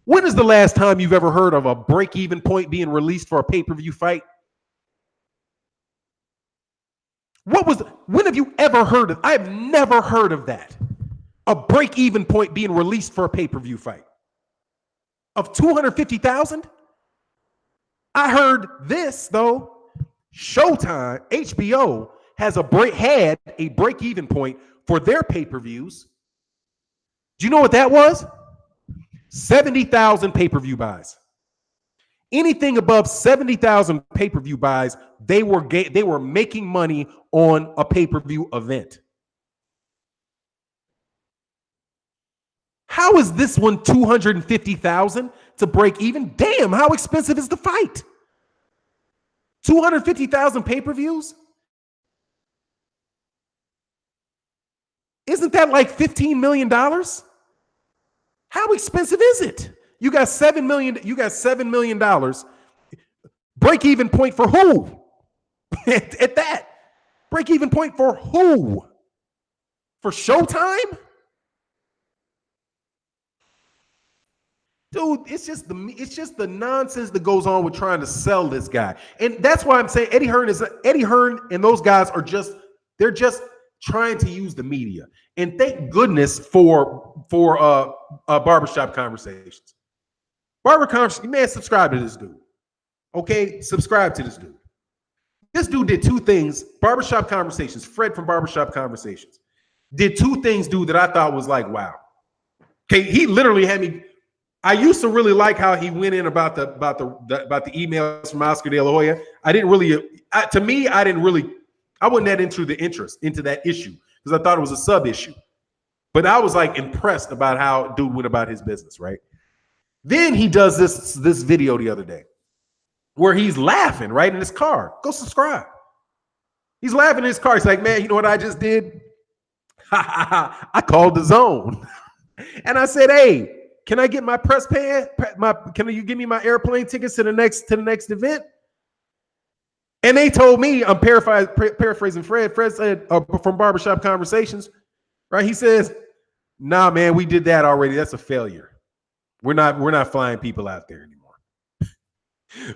When is the last time you've ever heard of a break-even point being released for a pay-per-view fight? When have you ever heard of? I have never heard of that. A break-even point being released for a pay-per-view fight of 250,000. I heard this though. Showtime, HBO had a break-even point for their pay-per-views. Do you know what that was? 70,000 pay-per-view buys. Anything above 70,000 pay-per-view buys, they were making money on a pay-per-view event. How is this one 250,000 to break even? Damn, how expensive is the fight? 250,000 pay-per-views? Isn't that like $15 million? How expensive is it? You got $7 million. You got $7 million. Break even point for who? At that. Break even point for who? For Showtime? Dude, it's just the nonsense that goes on with trying to sell this guy. And that's why I'm saying Eddie Hearn and those guys they're just trying to use the media. And thank goodness for barbershop conversations. Man, subscribe to this dude. Okay, subscribe to this dude. This dude did two things. Barbershop Conversations, Fred from Barbershop Conversations, did two things, dude, that I thought was like, wow. Okay, he literally had me. I used to really like how he went in about the emails from Oscar De La Hoya. I wasn't that into that issue because I thought it was a sub issue. But I was like impressed about how dude went about his business, right? Then he does this video the other day where he's laughing right in his car. Go subscribe. He's laughing in his car. He's like, man, you know what I just did? I called the zone. And I said, hey, can I get my press pay? Can you give me my airplane tickets to the next event? And they told me, I'm paraphrasing Fred. Fred said from Barbershop Conversations, right? He says, nah, man, we did that already. That's a failure. We're not flying people out there anymore.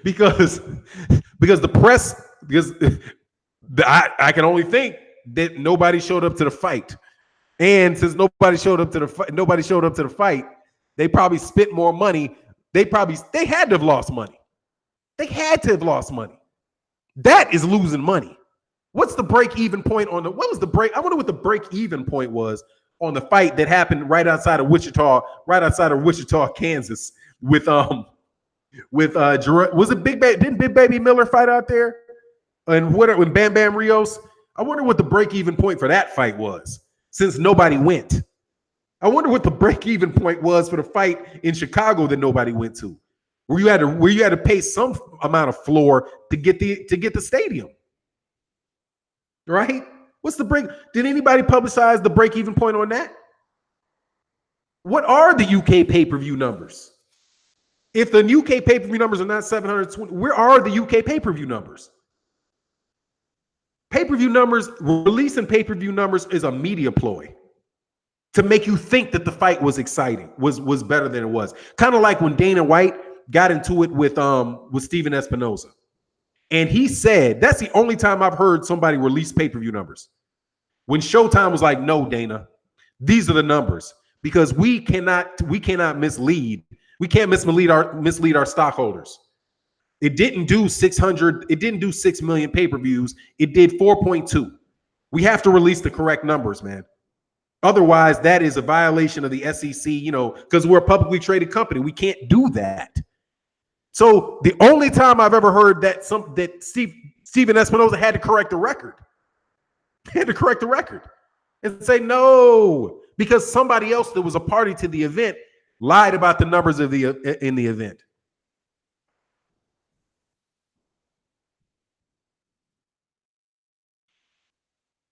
because the press, I can only think that nobody showed up to the fight. And since nobody showed up to the fight, they probably spent more money. They had to have lost money. They had to have lost money. That is losing money. What's the break-even point on what was the break? I wonder what the break-even point was on the fight that happened right outside of Wichita, Kansas, with was it Big Baby? Didn't Big Baby Miller fight out there? And when Bam Bam Rios? I wonder what the break-even point for that fight was, since nobody went. I wonder what the break-even point was for the fight in Chicago that nobody went to. where you had to pay some amount of floor to get the stadium. Right? What's the break? Did anybody publicize the break-even point on that? What are the UK pay-per-view numbers? If the UK pay-per-view numbers are not 720, where are the UK pay-per-view numbers? Pay-per-view numbers, releasing pay-per-view numbers is a media ploy to make you think that the fight was exciting, was better than it was. Kind of like when Dana White got into it with Steven Espinoza. And he said, that's the only time I've heard somebody release pay-per-view numbers. When Showtime was like, no, Dana, these are the numbers. Because we cannot mislead. We can't mislead our stockholders. It didn't do 600, it didn't do 6 million pay-per-views. It did 4.2. We have to release the correct numbers, man. Otherwise, that is a violation of the SEC, because we're a publicly traded company. We can't do that. So the only time I've ever heard that Steven Espinoza had to correct the record. Had to correct the record and say no, because somebody else that was a party to the event lied about the numbers in the event.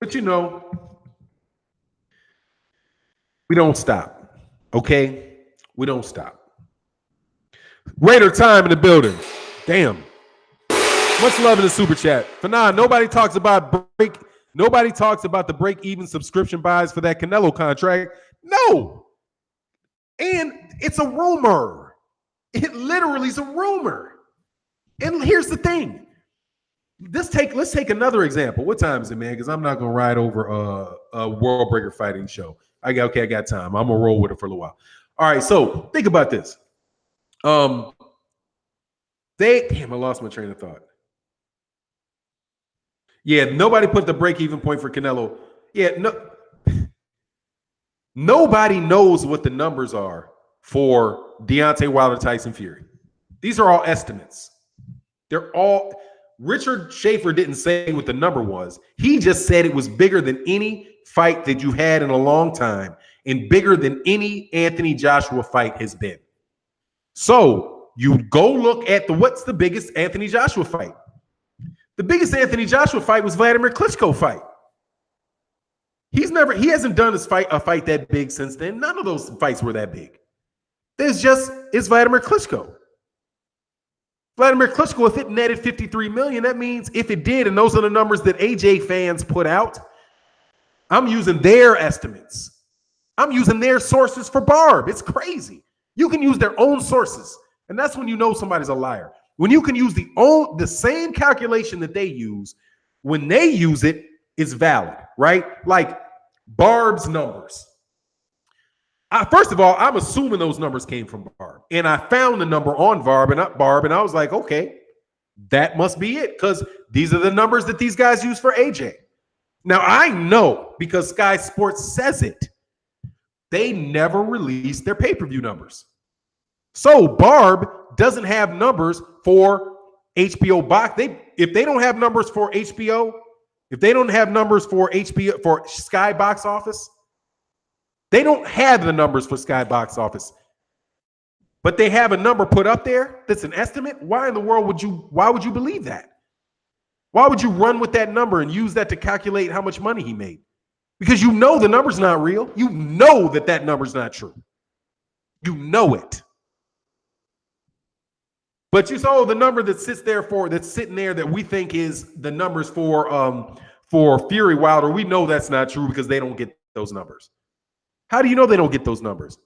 But we don't stop. Okay? We don't stop. Raider time in the building. Damn. Much love in the super chat. Fannon, nobody talks about the break-even subscription buys for that Canelo contract. No. And it's a rumor. It literally is a rumor. And here's the thing. Let's take another example. What time is it, man? Because I'm not gonna ride over a World Breaker fighting show. I got time. I'm gonna roll with it for a little while. All right, so think about this. I lost my train of thought. Yeah, nobody put the break-even point for Canelo. Yeah, nobody knows what the numbers are for Deontay Wilder, Tyson Fury. These are all estimates. Richard Schaefer didn't say what the number was. He just said it was bigger than any fight that you've had in a long time and bigger than any Anthony Joshua fight has been. So you go look at what's the biggest Anthony Joshua fight? The biggest Anthony Joshua fight was Vladimir Klitschko fight. He hasn't done a fight that big since then. None of those fights were that big. It's Vladimir Klitschko. Vladimir Klitschko, if it netted 53 million, that means if it did, and those are the numbers that AJ fans put out, I'm using their estimates. I'm using their sources for Barb. It's crazy. You can use their own sources, and that's when you know somebody's a liar. When you can use the same calculation that they use, when they use it, it's valid, right? Like Barb's numbers. First of all, I'm assuming those numbers came from Barb. And I found the number on Barb, and I was like, okay, that must be it, because these are the numbers that these guys use for AJ. Now, I know because Sky Sports says it. They never release their pay-per-view numbers. So Barb doesn't have numbers for HBO box. If they don't have numbers for HBO, if they don't have numbers for HBO, for Sky box office, they don't have the numbers for Sky box office, but they have a number put up there that's an estimate. Why in the world would you believe that? Why would you run with that number and use that to calculate how much money he made? Because you know the number's not real. You know that number's not true. You know it. But you saw the number that's sitting there that we think is the numbers for Fury Wilder. We know that's not true because they don't get those numbers. How do you know they don't get those numbers?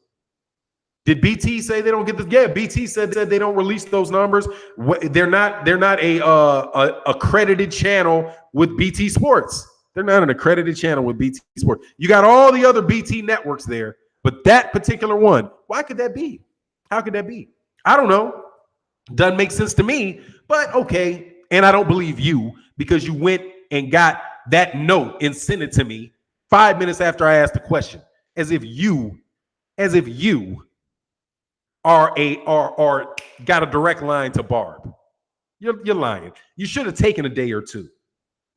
Did BT say they don't get this? Yeah, BT said they don't release those numbers. They're not a accredited channel with BT Sports. They're not an accredited channel with BT Sports. You got all the other BT networks there, but that particular one, why could that be? How could that be? I don't know. Doesn't make sense to me, but okay. And I don't believe you because you went and got that note and sent it to me 5 minutes after I asked the question, as if you are got a direct line to Barb. You're lying. You should have taken a day or two.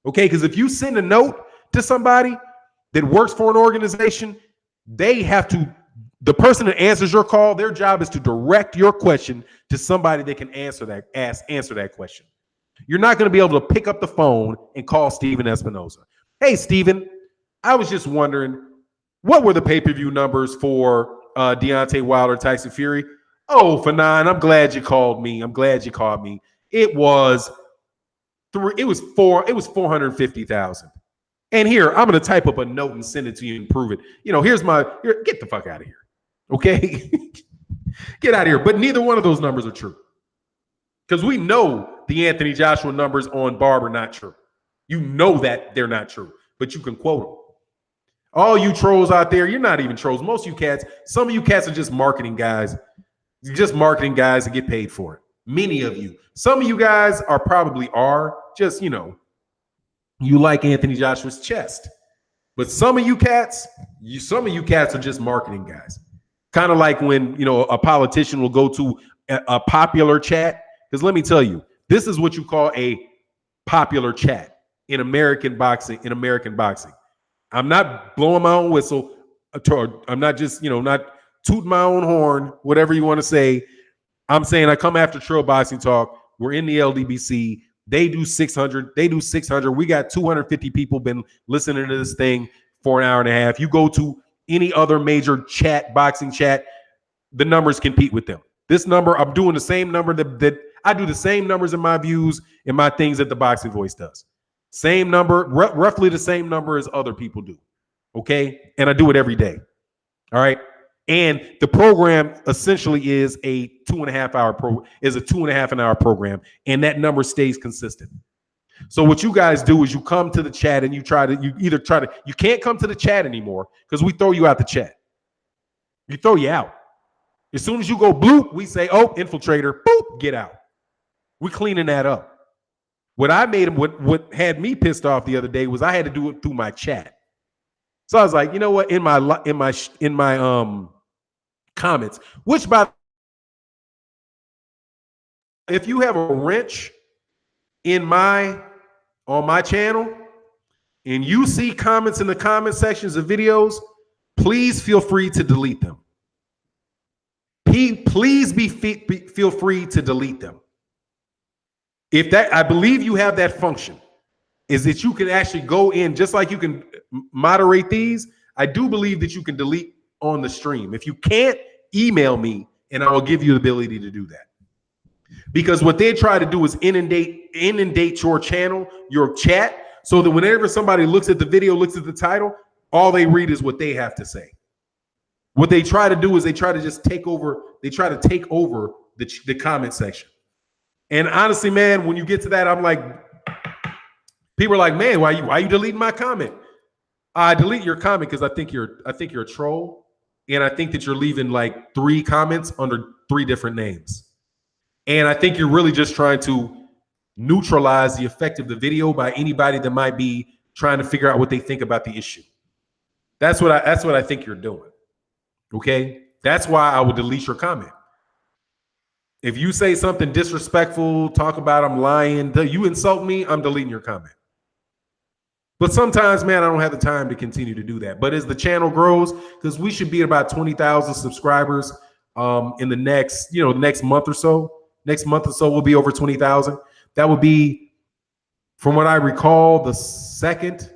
Okay, because if you send a note to somebody that works for an organization, they have to The person that answers your call, their job is to direct your question to somebody that can answer that question. You're not going to be able to pick up the phone and call Steven Espinoza. Hey, Steven, I was just wondering, what were the pay-per-view numbers for Deontay Wilder, Tyson Fury? Oh, Fannon, I'm glad you called me. It was 450,000. And here, I'm going to type up a note and send it to you and prove it. Get the fuck out of here. Okay? Get out of here. But neither one of those numbers are true. Because we know the Anthony Joshua numbers on Barb are not true. You know that they're not true, but you can quote them. All you trolls out there, you're not even trolls. Most of you cats, some of you cats are just marketing guys. You're just marketing guys to get paid for it. Many of you. Some of you guys are just, you like Anthony Joshua's chest. But some of you cats are just marketing guys. Kind of like when, a politician will go to a popular chat. Because let me tell you, this is what you call a popular chat in American boxing. I'm not blowing my own whistle. I'm not just, not tooting my own horn, whatever you want to say. I'm saying I come after Trill Boxing Talk. We're in the LDBC. They do 600. We got 250 people been listening to this thing for an hour and a half. You go to any other major boxing chat, the numbers compete with them. This number, I'm doing the same number that I do the same numbers in my views and my things that the Boxing Voice does. Same number, roughly the same number as other people do. Okay? And I do it every day. All right? And the program essentially is a 2.5 hour program, and that number stays consistent. So what you guys do is you come to the chat and you can't come to the chat anymore because we throw you out the chat. We throw you out. As soon as you go bloop, we say, oh, infiltrator, boop, get out. We're cleaning that up. What had me pissed off the other day was I had to do it through my chat. So I was like, you know what? In my comments, if you have a wrench on my channel and you see comments in the comment sections of videos, please feel free to delete them. Please feel free to delete them. I believe you have that function, is that you can actually go in, just like you can moderate these. I do believe that you can delete on the stream. If you can't, email me and I will give you the ability to do that. Because what they try to do is inundate your channel, your chat, so that whenever somebody looks at the video, looks at the title, all they read is what they have to say. What they try to do is they try to take over the comment section. And honestly, man, when you get to that, I'm like, people are like, man, why you deleting my comment? I delete your comment because I think you're a troll, and I think that you're leaving like 3 comments under 3 different names. And I think you're really just trying to neutralize the effect of the video by anybody that might be trying to figure out what they think about the issue. That's what I think you're doing. Okay? That's why I would delete your comment. If you say something disrespectful, talk about I'm lying, you insult me, I'm deleting your comment. But sometimes, man, I don't have the time to continue to do that. But as the channel grows, because we should be at about 20,000 subscribers in the next month or so. Next month or so, we'll be over 20,000. That would be, from what I recall, the second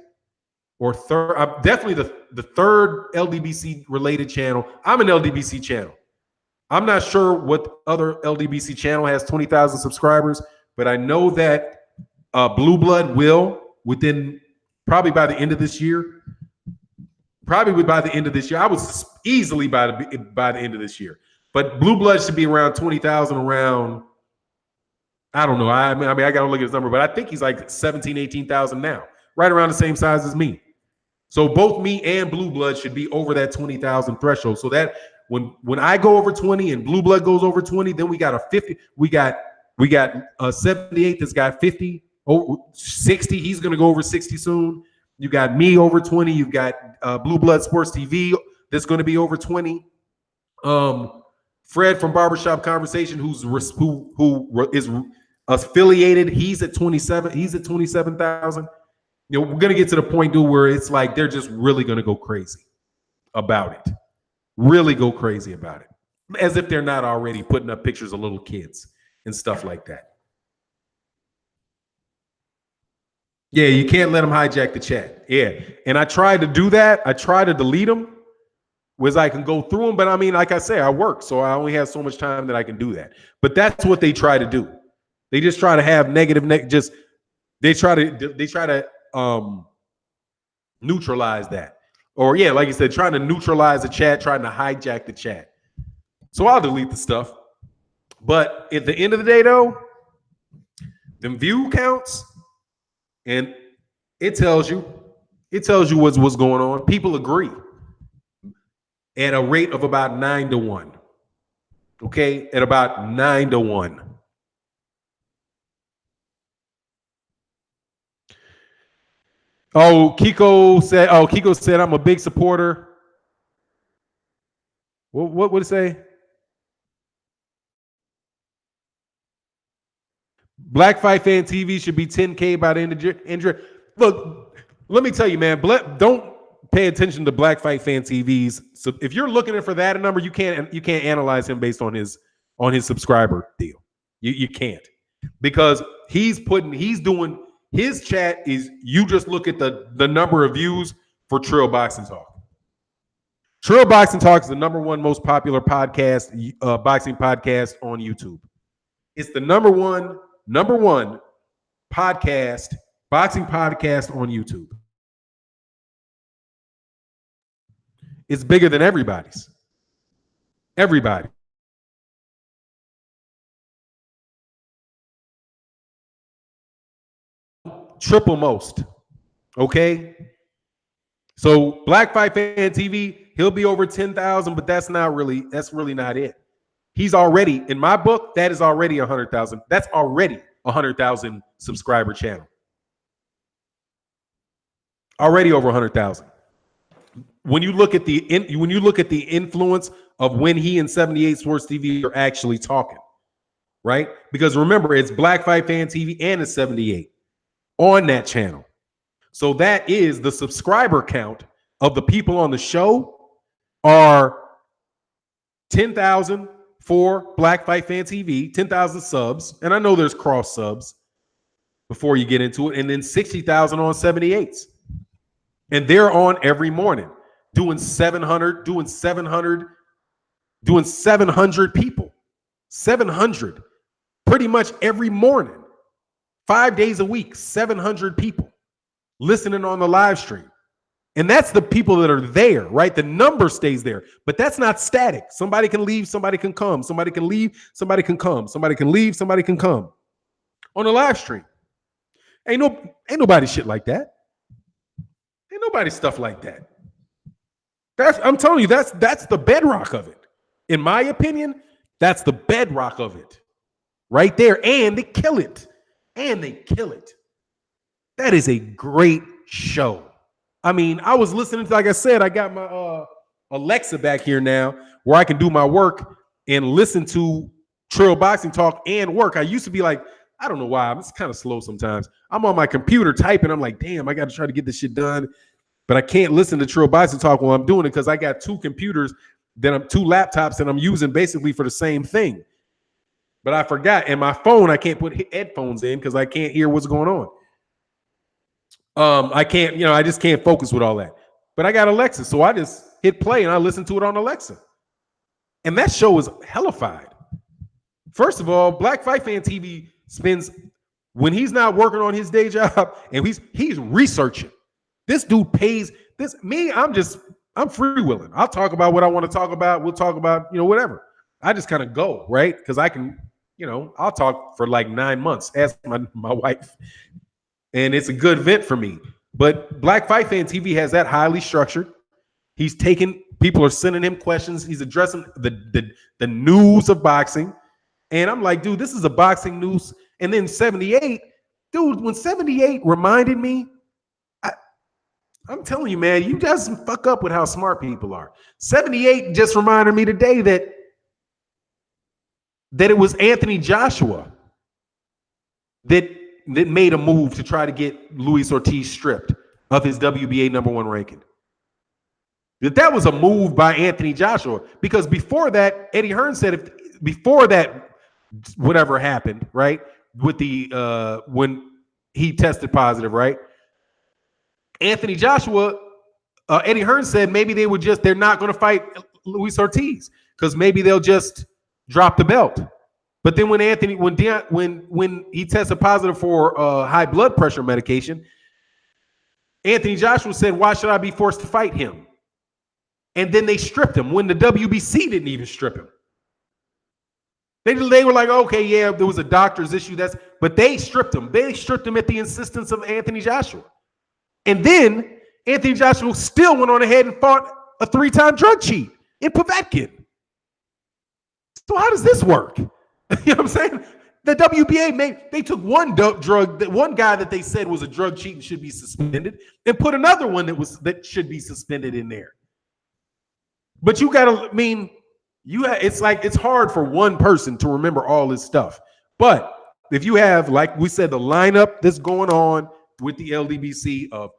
or third, definitely the third LDBC related channel. I'm an LDBC channel. I'm not sure what other LDBC channel has 20,000 subscribers, but I know that Blue Blood will, within probably by the end of this year. I was easily by the end of this year. But Blue Blood should be around 20,000 around, I don't know. I mean, I got to look at his number, but I think he's like 17, 18,000 now, right around the same size as me. So both me and Blue Blood should be over that 20,000 threshold. So that when I go over 20 and Blue Blood goes over 20, then we got a 50. We got a 78 that's got 50, 60. He's going to go over 60 soon. You got me over 20. You've got Blue Blood Sports TV that's going to be over 20. Fred from Barbershop Conversation, who is affiliated, he's at 27. He's at 27,000. We're gonna get to the point, dude, where it's like they're just really gonna go crazy about it. Really go crazy about it. As if they're not already putting up pictures of little kids and stuff like that. Yeah, you can't let them hijack the chat. Yeah. And I tried to do that. I tried to delete them, was I can go through them. But I mean, like I say, I work, so I only have so much time that I can do that. But that's what they try to do. They just try to have just they try to neutralize that. Or yeah, like you said, trying to neutralize the chat, trying to hijack the chat. So I'll delete the stuff. But at the end of the day, though, them view counts, and it tells you what's going on. People agree at a rate of about 9-1. Okay, at about 9-1. Kiko said I'm a big supporter. What would it say? Black Fight Fan TV should be 10K by the end of injury. Look, let me tell you, man. Don't pay attention to Black Fight Fan TV's. So if you're looking for that number, you can't analyze him based on his subscriber deal. You can't, because he's doing his chat is, you just look at the number of views for Trill Boxing Talk. Trill Boxing Talk is the number one most popular podcast, boxing podcast on YouTube. It's the number one podcast, boxing podcast on YouTube. It's bigger than everybody's. Everybody. Triple most. Okay? So Black Fight Fan TV, he'll be over 10,000, but that's really not it. He's already, in my book, that is already 100,000. That's already 100,000 subscriber channel. Already over 100,000. When you look at the influence of when he and 78 Sports TV are actually talking, right? Because remember, it's Black Fight Fan TV and it's 78 on that channel. So that is the subscriber count of the people on the show are 10,000 for Black Fight Fan TV, 10,000 subs, and I know there's cross subs before you get into it, and then 60,000 on 78s. And they're on every morning doing 700 people. 700 pretty much every morning. 5 days a week, 700 people listening on the live stream. And that's the people that are there, right? The number stays there, but that's not static. Somebody can leave, somebody can come. Somebody can leave, somebody can come. Somebody can leave, somebody can come. On a live stream. Ain't nobody shit like that. Ain't nobody stuff like that. I'm telling you, that's the bedrock of it. In my opinion, that's the bedrock of it. Right there. And they kill it. That is a great show. I mean, I was listening to, like I said, I got my Alexa back here now where I can do my work and listen to Trill Boxing Talk and work. I used to be like, I don't know why. I'm just kind of slow sometimes. I'm on my computer typing. I'm like, damn, I got to try to get this shit done. But I can't listen to Trill Boxing Talk while I'm doing it because I got two computers, two laptops that I'm using basically for the same thing. But I forgot. And my phone, I can't put headphones in because I can't hear what's going on. I can't, I just can't focus with all that. But I got Alexa, so I just hit play and I listen to it on Alexa. And that show is hellified. First of all, Black Fight Fan TV spends, when he's not working on his day job and he's researching. This dude pays this. Me, I'm freewheeling. I'll talk about what I want to talk about. We'll talk about, whatever. I just kind of go, right? Because I can, I'll talk for like 9 months. Ask my wife. And it's a good vent for me. But Black Fight Fan TV has that highly structured. He's taking, people are sending him questions. He's addressing the news of boxing. And I'm like, dude, this is a boxing news. And then 78, dude, when 78 reminded me, I'm telling you, man, you guys fuck up with how smart people are. 78 just reminded me today that it was Anthony Joshua that made a move to try to get Luis Ortiz stripped of his WBA #1 ranking. That was a move by Anthony Joshua, because before that, Eddie Hearn said before that, whatever happened, right, with the when he tested positive, right, Anthony Joshua, Eddie Hearn said maybe they're not going to fight Luis Ortiz because maybe they'll just drop the belt. But then when he tested positive for high blood pressure medication, Anthony Joshua said, "Why should I be forced to fight him?" And then they stripped him when the WBC didn't even strip him. They were like, okay, yeah, there was a doctor's issue. But they stripped him. They stripped him at the insistence of Anthony Joshua. And then Anthony Joshua still went on ahead and fought a 3-time drug cheat in Povetkin. So how does this work? You know what I'm saying? The WBA they took one guy that they said was a drug cheat and should be suspended, and put another one that should be suspended in there. But it's hard for one person to remember all this stuff. But if you have, like we said, the lineup that's going on with the LDBC of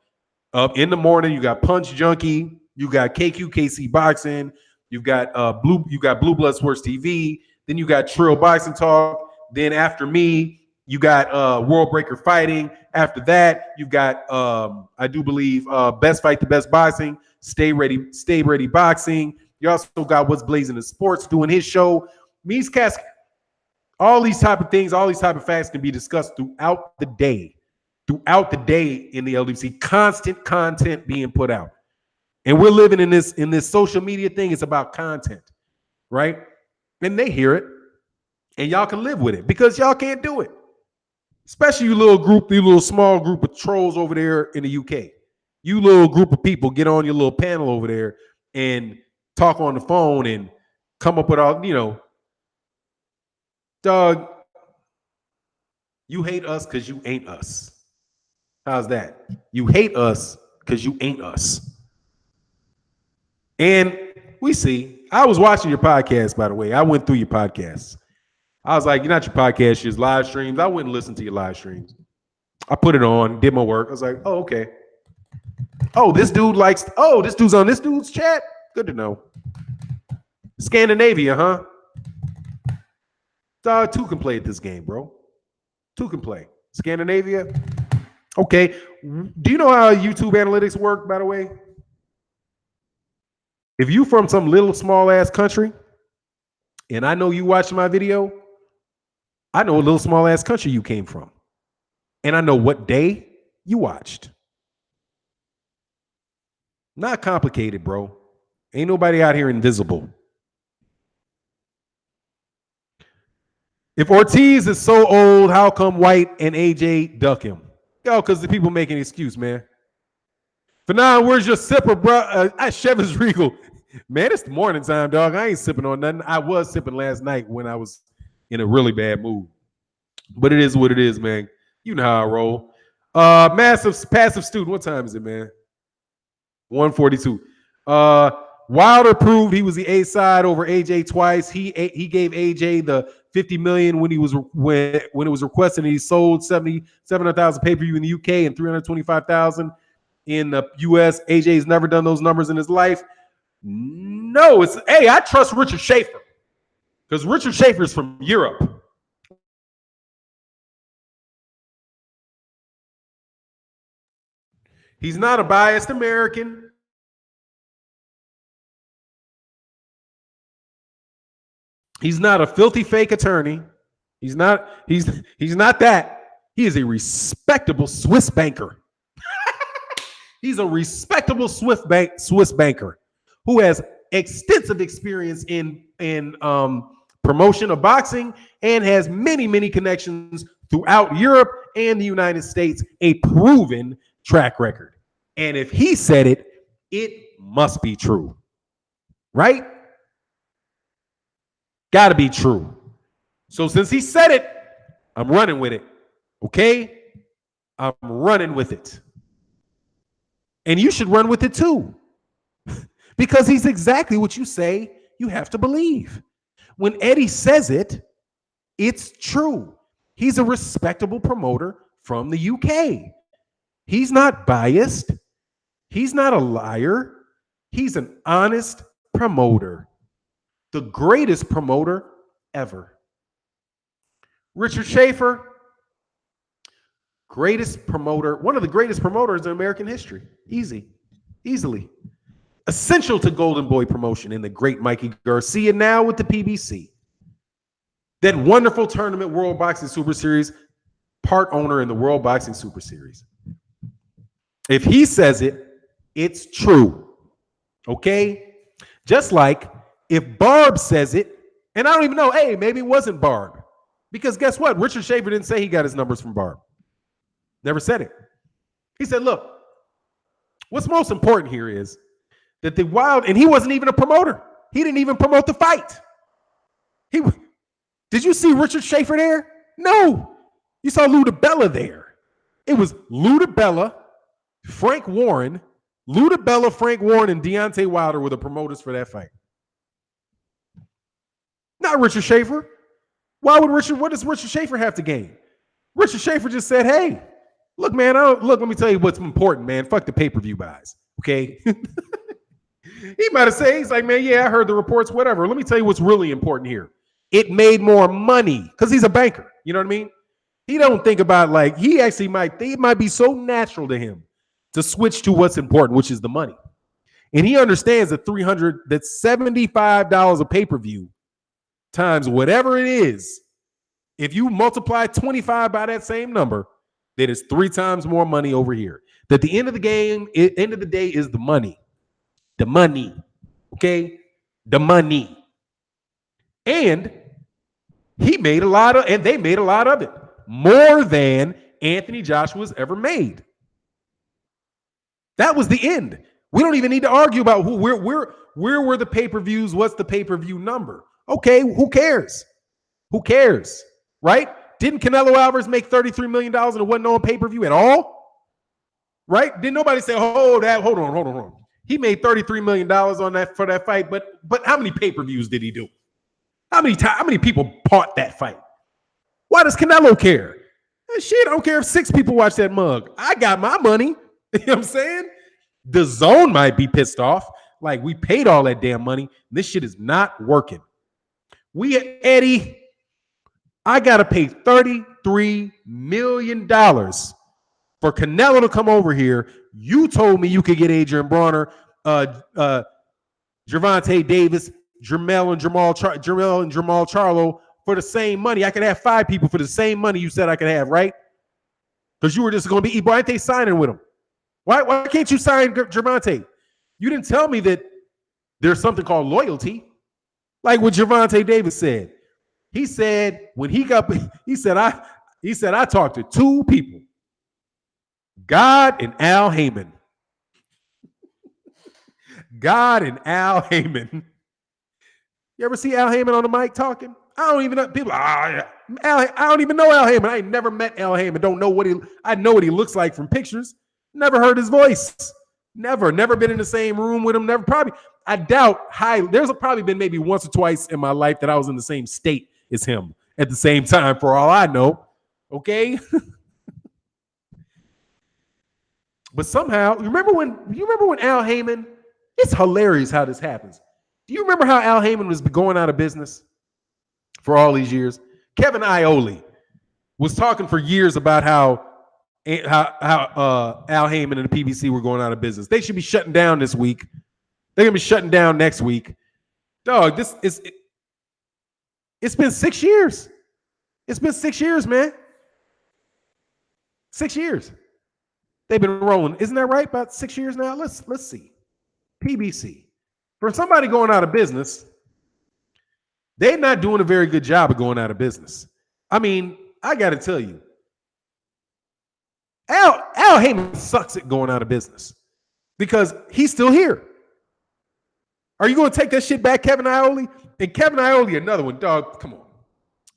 in the morning, you got Punch Junkie, you got KC Boxing, you got Blue Blood Sports TV, then you got Trill Boxing Talk, then after me, you got World Breaker Fighting. After that, you've got I do believe Best Fight the Best Boxing, Stay Ready Boxing. You also got What's Blazing in Sports doing his show. Me's Cast. All these type of things, all these type of facts can be discussed throughout the day. Throughout the day in the LDC, constant content being put out. And we're living in this social media thing. It's about content, right? And they hear it. And y'all can live with it because y'all can't do it. Especially you little small group of trolls over there in the UK. You little group of people get on your little panel over there and talk on the phone and come up with all, dog, you hate us because you ain't us. How's that? You hate us because you ain't us. And we see, I was watching your podcast, by the way. I went through your podcasts. I was like, you're not your podcast, your live streams. I wouldn't listen to your live streams. I put it on, did my work. I was like, oh, okay. Oh, this dude's on this dude's chat? Good to know. Scandinavia, huh? Dog, 2 can play at this game, bro. 2 can play. Scandinavia? Okay. Do you know how YouTube analytics work, by the way? If you from some little small ass country, and I know you watching my video, I know a little small ass country you came from. And I know what day you watched. Not complicated, bro. Ain't nobody out here invisible. If Ortiz is so old, how come White and AJ duck him? Yo, because the people make an excuse, man. Fannon, where's your sipper, bro? Chevy's Regal. Man, it's the morning time, dog. I ain't sipping on nothing. I was sipping last night when I was in a really bad mood. But it is what it is, man. You know how I roll. Passive student. What time is it, man? 1:42. Wilder proved he was the A side over AJ twice. He gave AJ the $50 million when it was requested, and he sold 700,000 pay-per-view in the UK and 325,000 in the US. AJ's never done those numbers in his life. No, I trust Richard Schaefer because Richard Schaefer is from Europe. He's not a biased American. He's not a filthy fake attorney. He's not that. He is a respectable Swiss banker. He's a respectable Swiss banker who has extensive experience in promotion of boxing and has many, many connections throughout Europe and the United States, a proven track record. And if he said it, it must be true. Right? Got to be true. So since he said it, I'm running with it. Okay? I'm running with it. And you should run with it too. Because he's exactly what you say you have to believe. When Eddie says it, it's true. He's a respectable promoter from the UK. He's not biased. He's not a liar. He's an honest promoter, the greatest promoter ever. Richard Schaefer, greatest promoter, one of the greatest promoters in American history. Easily. Essential to Golden Boy promotion in the great Mikey Garcia, now with the PBC. That wonderful tournament, World Boxing Super Series, part owner in the World Boxing Super Series. If he says it, it's true. Okay? Just like if Barb says it, and I don't even know, hey, maybe it wasn't Barb. Because guess what? Richard Schaefer didn't say he got his numbers from Barb. Never said it. He said, look, what's most important here is that the Wild, and he wasn't even a promoter. He didn't even promote the fight. Did you see Richard Schaefer there? No. You saw Lou DiBella there. It was Lou DiBella, Frank Warren, and Deontay Wilder were the promoters for that fight. Not Richard Schaefer. What does Richard Schaefer have to gain? Richard Schaefer just said, hey, look, man, let me tell you what's important, man. Fuck the pay-per-view buys, okay? He might have said, he's like, man, yeah, I heard the reports, whatever. Let me tell you what's really important here. It made more money because he's a banker. You know what I mean? He don't think about like, it might be so natural to him to switch to what's important, which is the money. And he understands that that's $75 a pay-per-view times whatever it is. If you multiply 25 by that same number, that is 3 times more money over here. That the end of the day is the money. The money. Okay? The money. And they made a lot of it. More than Anthony Joshua's ever made. That was the end. We don't even need to argue about where were the pay-per-views, what's the pay-per-view number. Okay, who cares? Who cares? Right? Didn't Canelo Alvarez make $33 million and it wasn't on pay-per-view at all? Right? Didn't nobody say, hold on. He made $33 million for that fight, but how many pay-per-views did he do? How many people bought that fight? Why does Canelo care? Shit, I don't care if 6 people watch that mug. I got my money. You know what I'm saying? The Zone might be pissed off. Like, we paid all that damn money. This shit is not working. Eddie, I got to pay $33 million for Canelo to come over here. You told me you could get Adrian Bronner, Gervonta Davis, Jermell and Jamal Charlo for the same money. I could have 5 people for the same money you said I could have, right? Because you were just going to be, why ain't they signing with him? Why can't you sign Gervonta? You didn't tell me that there's something called loyalty. Like what Gervonta Davis said. He said I talked to 2 people. God and Al Heyman. God and Al Heyman. You ever see Al Heyman on the mic talking? I don't even know. People, I don't even know Al Heyman. I ain't never met Al Heyman. Don't know I know what he looks like from pictures. Never heard his voice. Never been in the same room with him. I doubt there's probably been maybe once or twice in my life that I was in the same state as him at the same time, for all I know. Okay. But somehow, you remember when Al Heyman, it's hilarious how this happens. Do you remember how Al Heyman was going out of business for all these years? Kevin Iole was talking for years about how Al Heyman and the PBC were going out of business. They should be shutting down this week. They're gonna be shutting down next week. Dog, it's been 6 years. It's been 6 years, man. 6 years. They've been rolling. Isn't that right? About 6 years now? Let's see. PBC. For somebody going out of business, they're not doing a very good job of going out of business. I mean, I got to tell you, Al Heyman sucks at going out of business because he's still here. Are you going to take that shit back, Kevin Iole? And Kevin Iole, another one, dog, come on.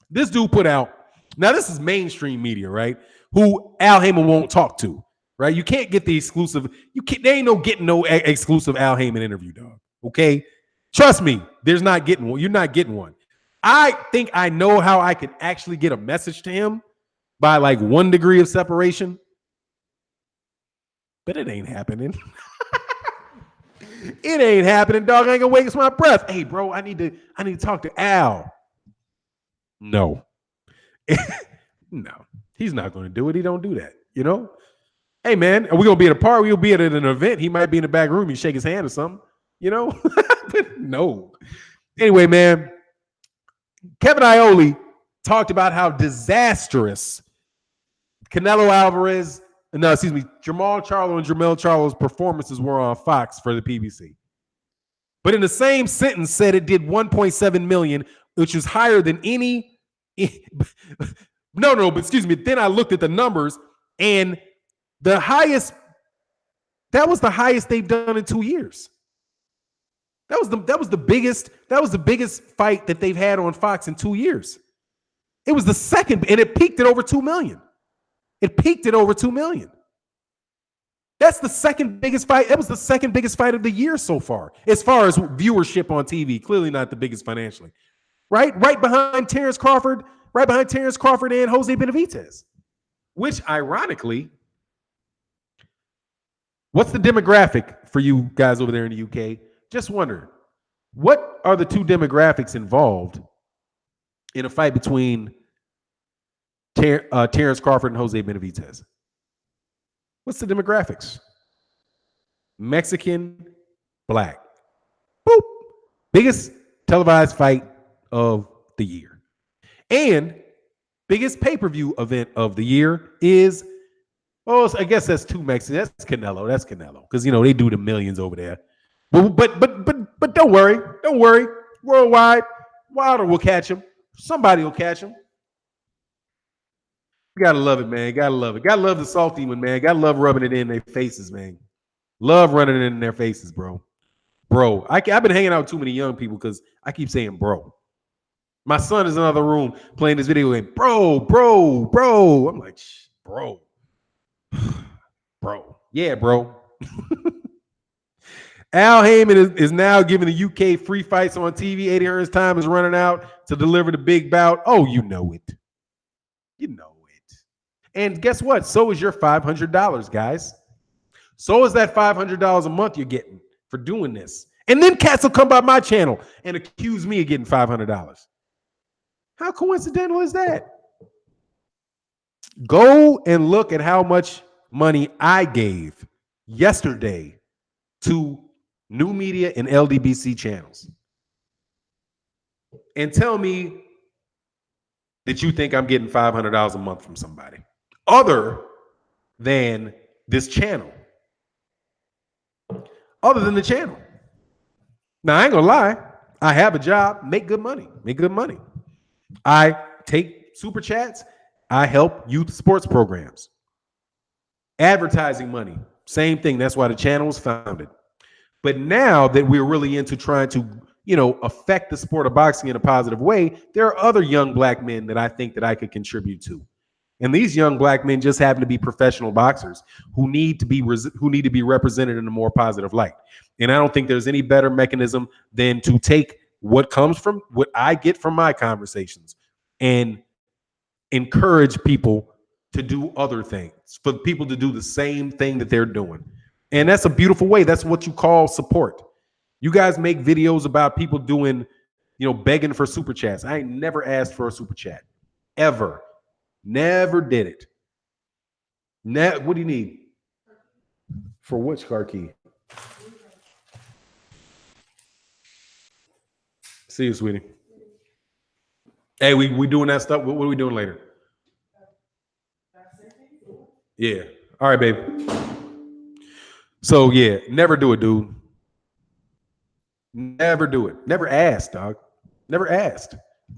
This dude put out, now this is mainstream media, right? Who Al Heyman won't talk to, right? You can't get the exclusive. There ain't getting no exclusive Al Heyman interview, dog. Okay? Trust me, there's not getting one. You're not getting one. I think I know how I could actually get a message to him by like 1 degree of separation. But it ain't happening. It ain't happening, dog. I ain't gonna waste my breath. Hey, bro, I need to talk to Al. No. No. He's not gonna do it. He don't do that, you know? Hey, man, are we gonna be at a party? We'll be at an event. He might be in the back room. You shake his hand or something, you know? But no. Anyway, man, Kevin Iole talked about how disastrous Jamal Charlo and Jermell Charlo's performances were on Fox for the PBC. But in the same sentence said it did 1.7 million, which was higher than any. But excuse me. Then I looked at the numbers, and that was the highest they've done in 2 years. That was the biggest fight that they've had on Fox in 2 years. It was the second, and it peaked at over 2 million. That's the second biggest fight. That was the second biggest fight of the year so far, as far as viewership on TV. Clearly not the biggest financially, right? Right behind Terrence Crawford and Jose Benavidez. Which, ironically, what's the demographic for you guys over there in the UK? Just wonder, what are the two demographics involved in a fight between Terrence Crawford and Jose Benavidez? What's the demographics? Mexican, black. Boop. Biggest televised fight of the year. And biggest pay-per-view event of the year is, I guess that's two Mexicans. That's Canelo. Because, they do the millions over there. But don't worry. Worldwide, Wilder will catch him. Somebody will catch him. You gotta love it, man. Gotta love it. Gotta love the salty one, man. Gotta love rubbing it in their faces, man. Love running it in their faces, bro. Bro, I've been hanging out with too many young people because I keep saying bro. My son is in another room playing this video game. Bro. I'm like, bro. Bro. Yeah, bro. Al Heyman is now giving the UK free fights on TV. Eddie Hearn's time is running out to deliver the big bout. Oh, you know it. And guess what? So is your $500, guys. So is that $500 a month you're getting for doing this. And then cats will come by my channel and accuse me of getting $500. How coincidental is that? Go and look at how much money I gave yesterday to new media and LDBC channels. And tell me that you think I'm getting $500 a month from somebody other than this channel. Other than the channel. Now, I ain't gonna lie. I have a job, make good money. I take super chats. I help youth sports programs. Advertising money, same thing. That's why the channel was founded. But now that we're really into trying to, affect the sport of boxing in a positive way, there are other young black men that I think that I could contribute to. And these young black men just happen to be professional boxers who need to be represented in a more positive light. And I don't think there's any better mechanism than to take what I get from my conversations and encourage people to do other things, for people to do the same thing that they're doing. And that's a beautiful way. That's what you call support. You guys make videos about people doing, begging for super chats. I ain't never asked for a super chat, ever. Never did it. What do you need? For which car key? See you, sweetie. Hey, we doing that stuff? What are we doing later? Yeah. All right, babe. So, yeah, never do it, dude. Never do it. Never asked, dog. Never asked.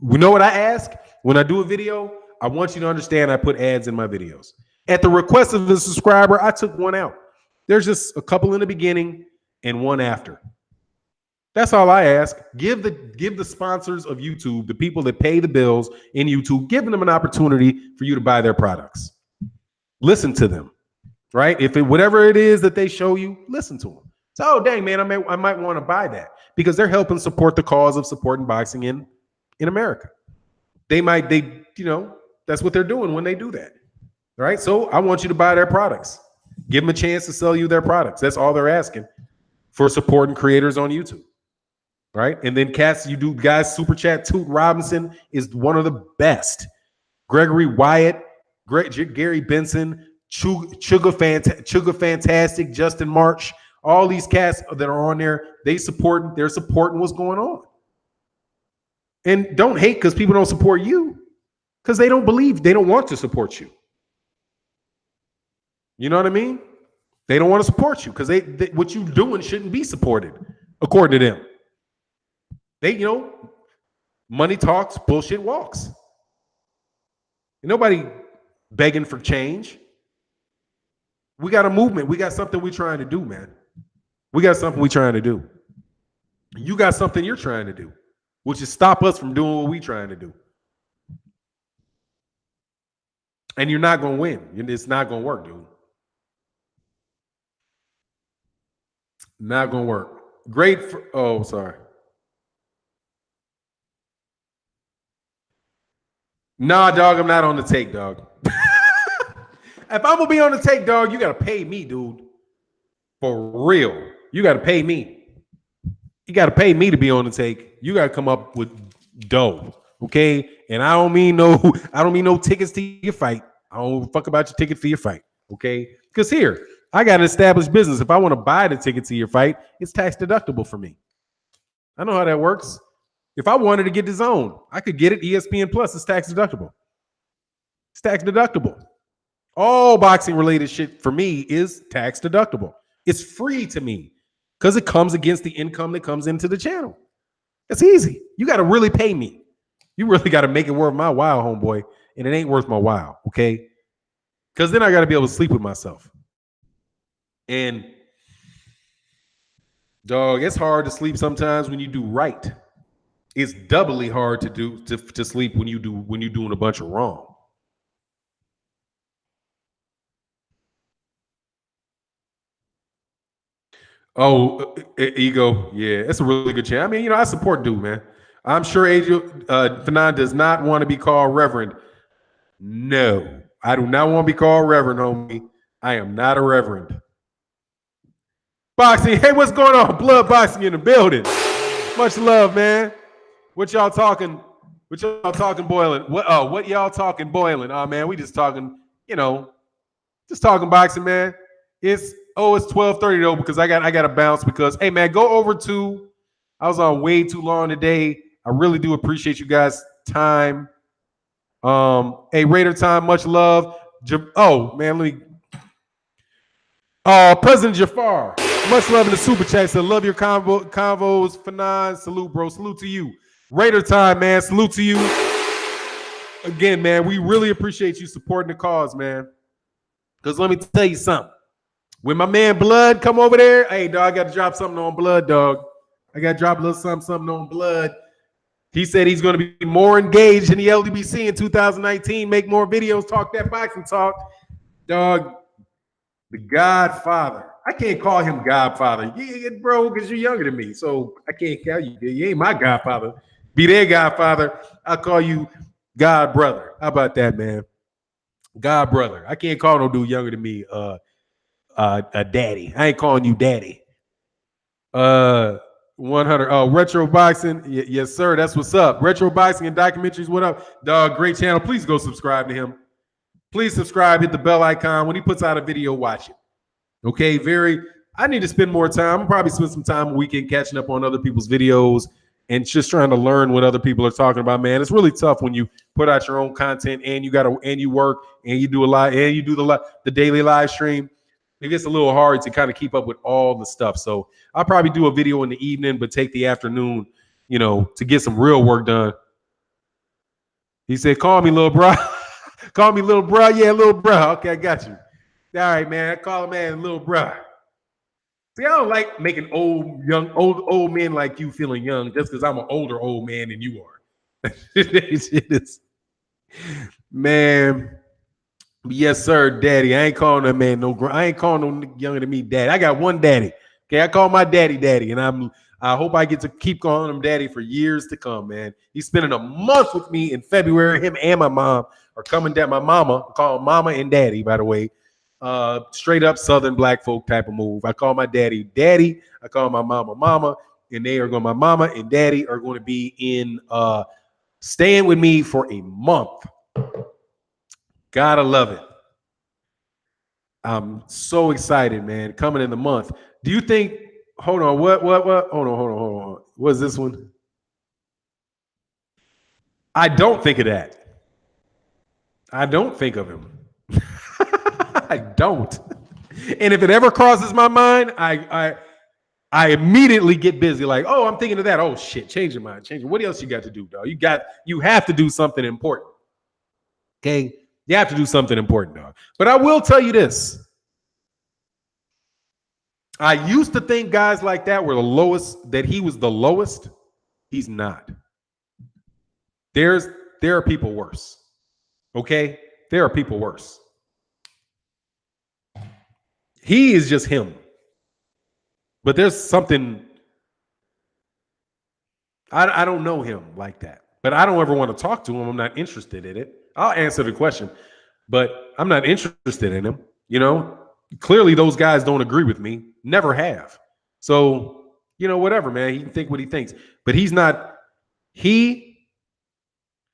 You know what I ask? When I do a video, I want you to understand I put ads in my videos. At the request of the subscriber, I took one out. There's just a couple in the beginning and one after. That's all I ask. Give the sponsors of YouTube, the people that pay the bills in YouTube, giving them an opportunity for you to buy their products. Listen to them, right? Whatever it is that they show you, listen to them. So, dang, man, I might want to buy that because they're helping support the cause of supporting boxing in America. That's what they're doing when they do that. All right. So I want you to buy their products. Give them a chance to sell you their products. That's all they're asking. for supporting creators on YouTube. Right? And then cats, you do guys super chat. Toot Robinson is one of the best. Gregory Wyatt, Gary Benson, Sugar Fantastic, Justin March, all these cats that are on there, they're supporting what's going on. And don't hate because people don't support you, because they don't want to support you. You know what I mean? They don't want to support you because what you're doing shouldn't be supported, according to them. Money talks, bullshit walks. Ain't nobody begging for change. We got a movement. We got something we're trying to do, man. We got something we're trying to do. You got something you're trying to do, which is stop us from doing what we're trying to do. And you're not going to win. It's not going to work, dude. Not going to work. Sorry. Nah, dog, I'm not on the take, dog. If I'm going to be on the take, dog, you got to pay me, dude. For real. You got to pay me. You got to pay me to be on the take. You got to come up with dough, okay? And I don't mean no tickets to your fight. I don't fuck about your ticket for your fight, okay? Because here, I got an established business. If I want to buy the ticket to your fight, it's tax deductible for me. I know how that works. If I wanted to get the zone, I could get it. ESPN Plus is tax deductible. It's tax deductible. All boxing related shit for me is tax deductible. It's free to me because it comes against the income that comes into the channel. It's easy. You got to really pay me. You really got to make it worth my while, homeboy. And it ain't worth my while, okay? Because then I got to be able to sleep with myself. And, dog, it's hard to sleep sometimes when you do right. It's doubly hard to sleep when you're doing a bunch of wrong. Oh, Ego, yeah, it's a really good channel. I mean, I support dude, man. I'm sure Fannon does not want to be called Reverend. No, I do not want to be called Reverend, homie. I am not a Reverend. Boxing, hey, what's going on? Blood boxing in the building. Much love, man. What y'all talking? What y'all talking boiling? What y'all talking boiling? Oh man, we just talking, just talking boxing, man. It's 12:30 though, because I got to bounce because, hey man, go over to, I was on way too long today. I really do appreciate you guys' time. Hey, Raider time, much love. President Jafar, much love in the super chat. So love your convos, Fannon. Salute, bro. Salute to you. Raider time, man. Salute to you. Again, man, we really appreciate you supporting the cause, man. Because let me tell you something. When my man Blood come over there, hey, dog, I got to drop something on Blood, dog. I got to drop a little something on Blood. He said he's going to be more engaged in the LDBC in 2019, make more videos, talk that boxing talk. Dog, the Godfather. I can't call him Godfather, bro, because you're younger than me. So I can't call you. You ain't my Godfather. Be their Godfather. I'll call you God Brother. How about that, man? God Brother. I can't call no dude younger than me a daddy. I ain't calling you daddy. 100. Oh, Retro Boxing. Yes, sir. That's what's up. Retro Boxing and Documentaries. What up? Dog, great channel. Please go subscribe to him. Please subscribe. Hit the bell icon. When he puts out a video, watch it. Okay, I need to spend more time. I'll probably spend some time a weekend catching up on other people's videos and just trying to learn what other people are talking about, man. It's really tough when you put out your own content and you work and you do a lot and you do the daily live stream. It gets a little hard to kind of keep up with all the stuff. So I'll probably do a video in the evening, but take the afternoon, to get some real work done. He said, call me little bro. Call me little bro. Yeah, little bro. Okay, I got you. All right, man. I call him man little bro. See, I don't like making old men like you feeling young just because I'm an older old man than you are. Man. Yes, sir, daddy. I ain't calling that man I ain't calling no younger than me daddy. I got one daddy. Okay, I call my daddy, and I hope I get to keep calling him daddy for years to come, man. He's spending a month with me in February. Him and my mom are coming down. My mama, I call him mama and daddy, by the way. Straight up Southern black folk type of move. I call my daddy daddy. I call my mama mama, and they are going. My mama and daddy are going to be in staying with me for a month. Gotta love it. I'm so excited, man. Coming in the month. Do you think? Hold on. What? Hold on. What's this one? I don't think of that. I don't think of him. I don't. And if it ever crosses my mind, I immediately get busy. Like, oh, I'm thinking of that. Oh shit, change your mind. Change it. What else you got to do, dog? You have to do something important. Okay, you have to do something important, dog. But I will tell you this. I used to think guys like that were the lowest, that he was the lowest. He's not. There are people worse. Okay? There are people worse. He is just him. But there's something, I don't know him like that. But I don't ever want to talk to him. I'm not interested in it. I'll answer the question, but I'm not interested in him. You know, clearly those guys don't agree with me. Never have. So, whatever, man. He can think what he thinks. But he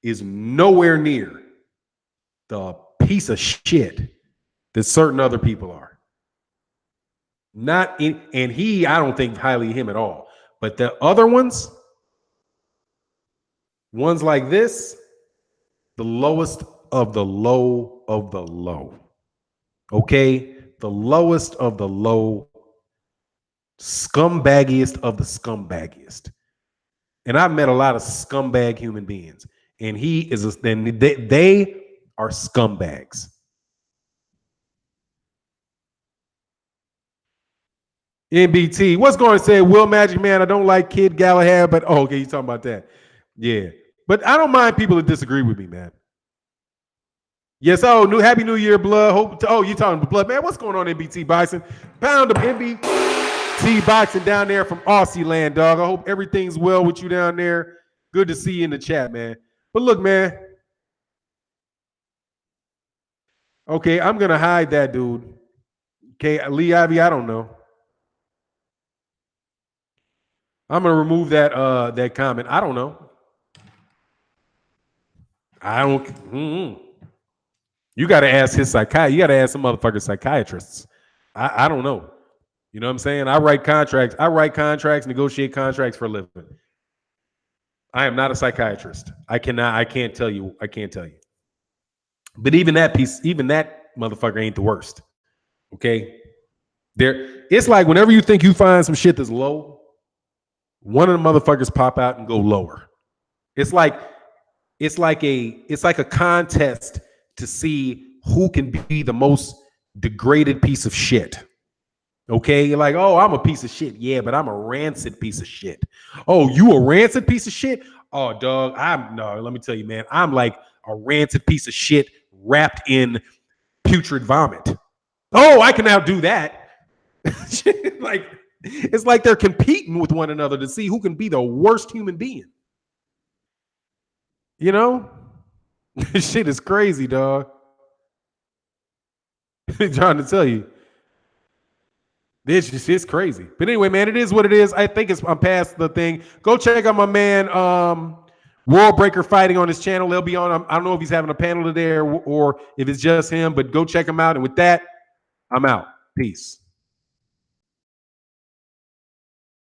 is nowhere near the piece of shit that certain other people are. And I don't think highly of him at all. But the other ones like this, the lowest of the low of the low. Okay? The lowest of the low, scumbaggiest of the scumbaggiest. And I've met a lot of scumbag human beings. And they are scumbags. NBT, what's going to say? Will Magic Man, I don't like Kid Galahad, but okay, you talking about that. Yeah. But I don't mind people that disagree with me, man. Yes, happy New Year, blood. You talking about blood, man. What's going on, NBT Bison? Pound of NBT Boxing down there from Aussie land, dog. I hope everything's well with you down there. Good to see you in the chat, man. But look, man. Okay, I'm gonna hide that dude. Okay, Lee Ivy, I don't know. I'm gonna remove that comment. I don't know. I don't. You got to ask his psychiatrist. You got to ask some motherfucking psychiatrists. I don't know. You know what I'm saying? I write contracts, negotiate contracts for a living. I am not a psychiatrist. I can't tell you. But even that motherfucker ain't the worst. Okay? It's like whenever you think you find some shit that's low, one of the motherfuckers pop out and go lower. It's like a contest to see who can be the most degraded piece of shit. Okay, you're like, oh, I'm a piece of shit. Yeah, but I'm a rancid piece of shit. Oh, you a rancid piece of shit? Oh, dog, let me tell you, man, I'm like a rancid piece of shit wrapped in putrid vomit. Oh, I can outdo that. Like, it's like they're competing with one another to see who can be the worst human being. You know? Shit is crazy, dog. Trying to tell you. It's crazy. But anyway, man, it is what it is. I think I'm past the thing. Go check out my man, World Breaker Fighting on his channel. They'll be on. I don't know if he's having a panel today or if it's just him, but go check him out. And with that, I'm out. Peace.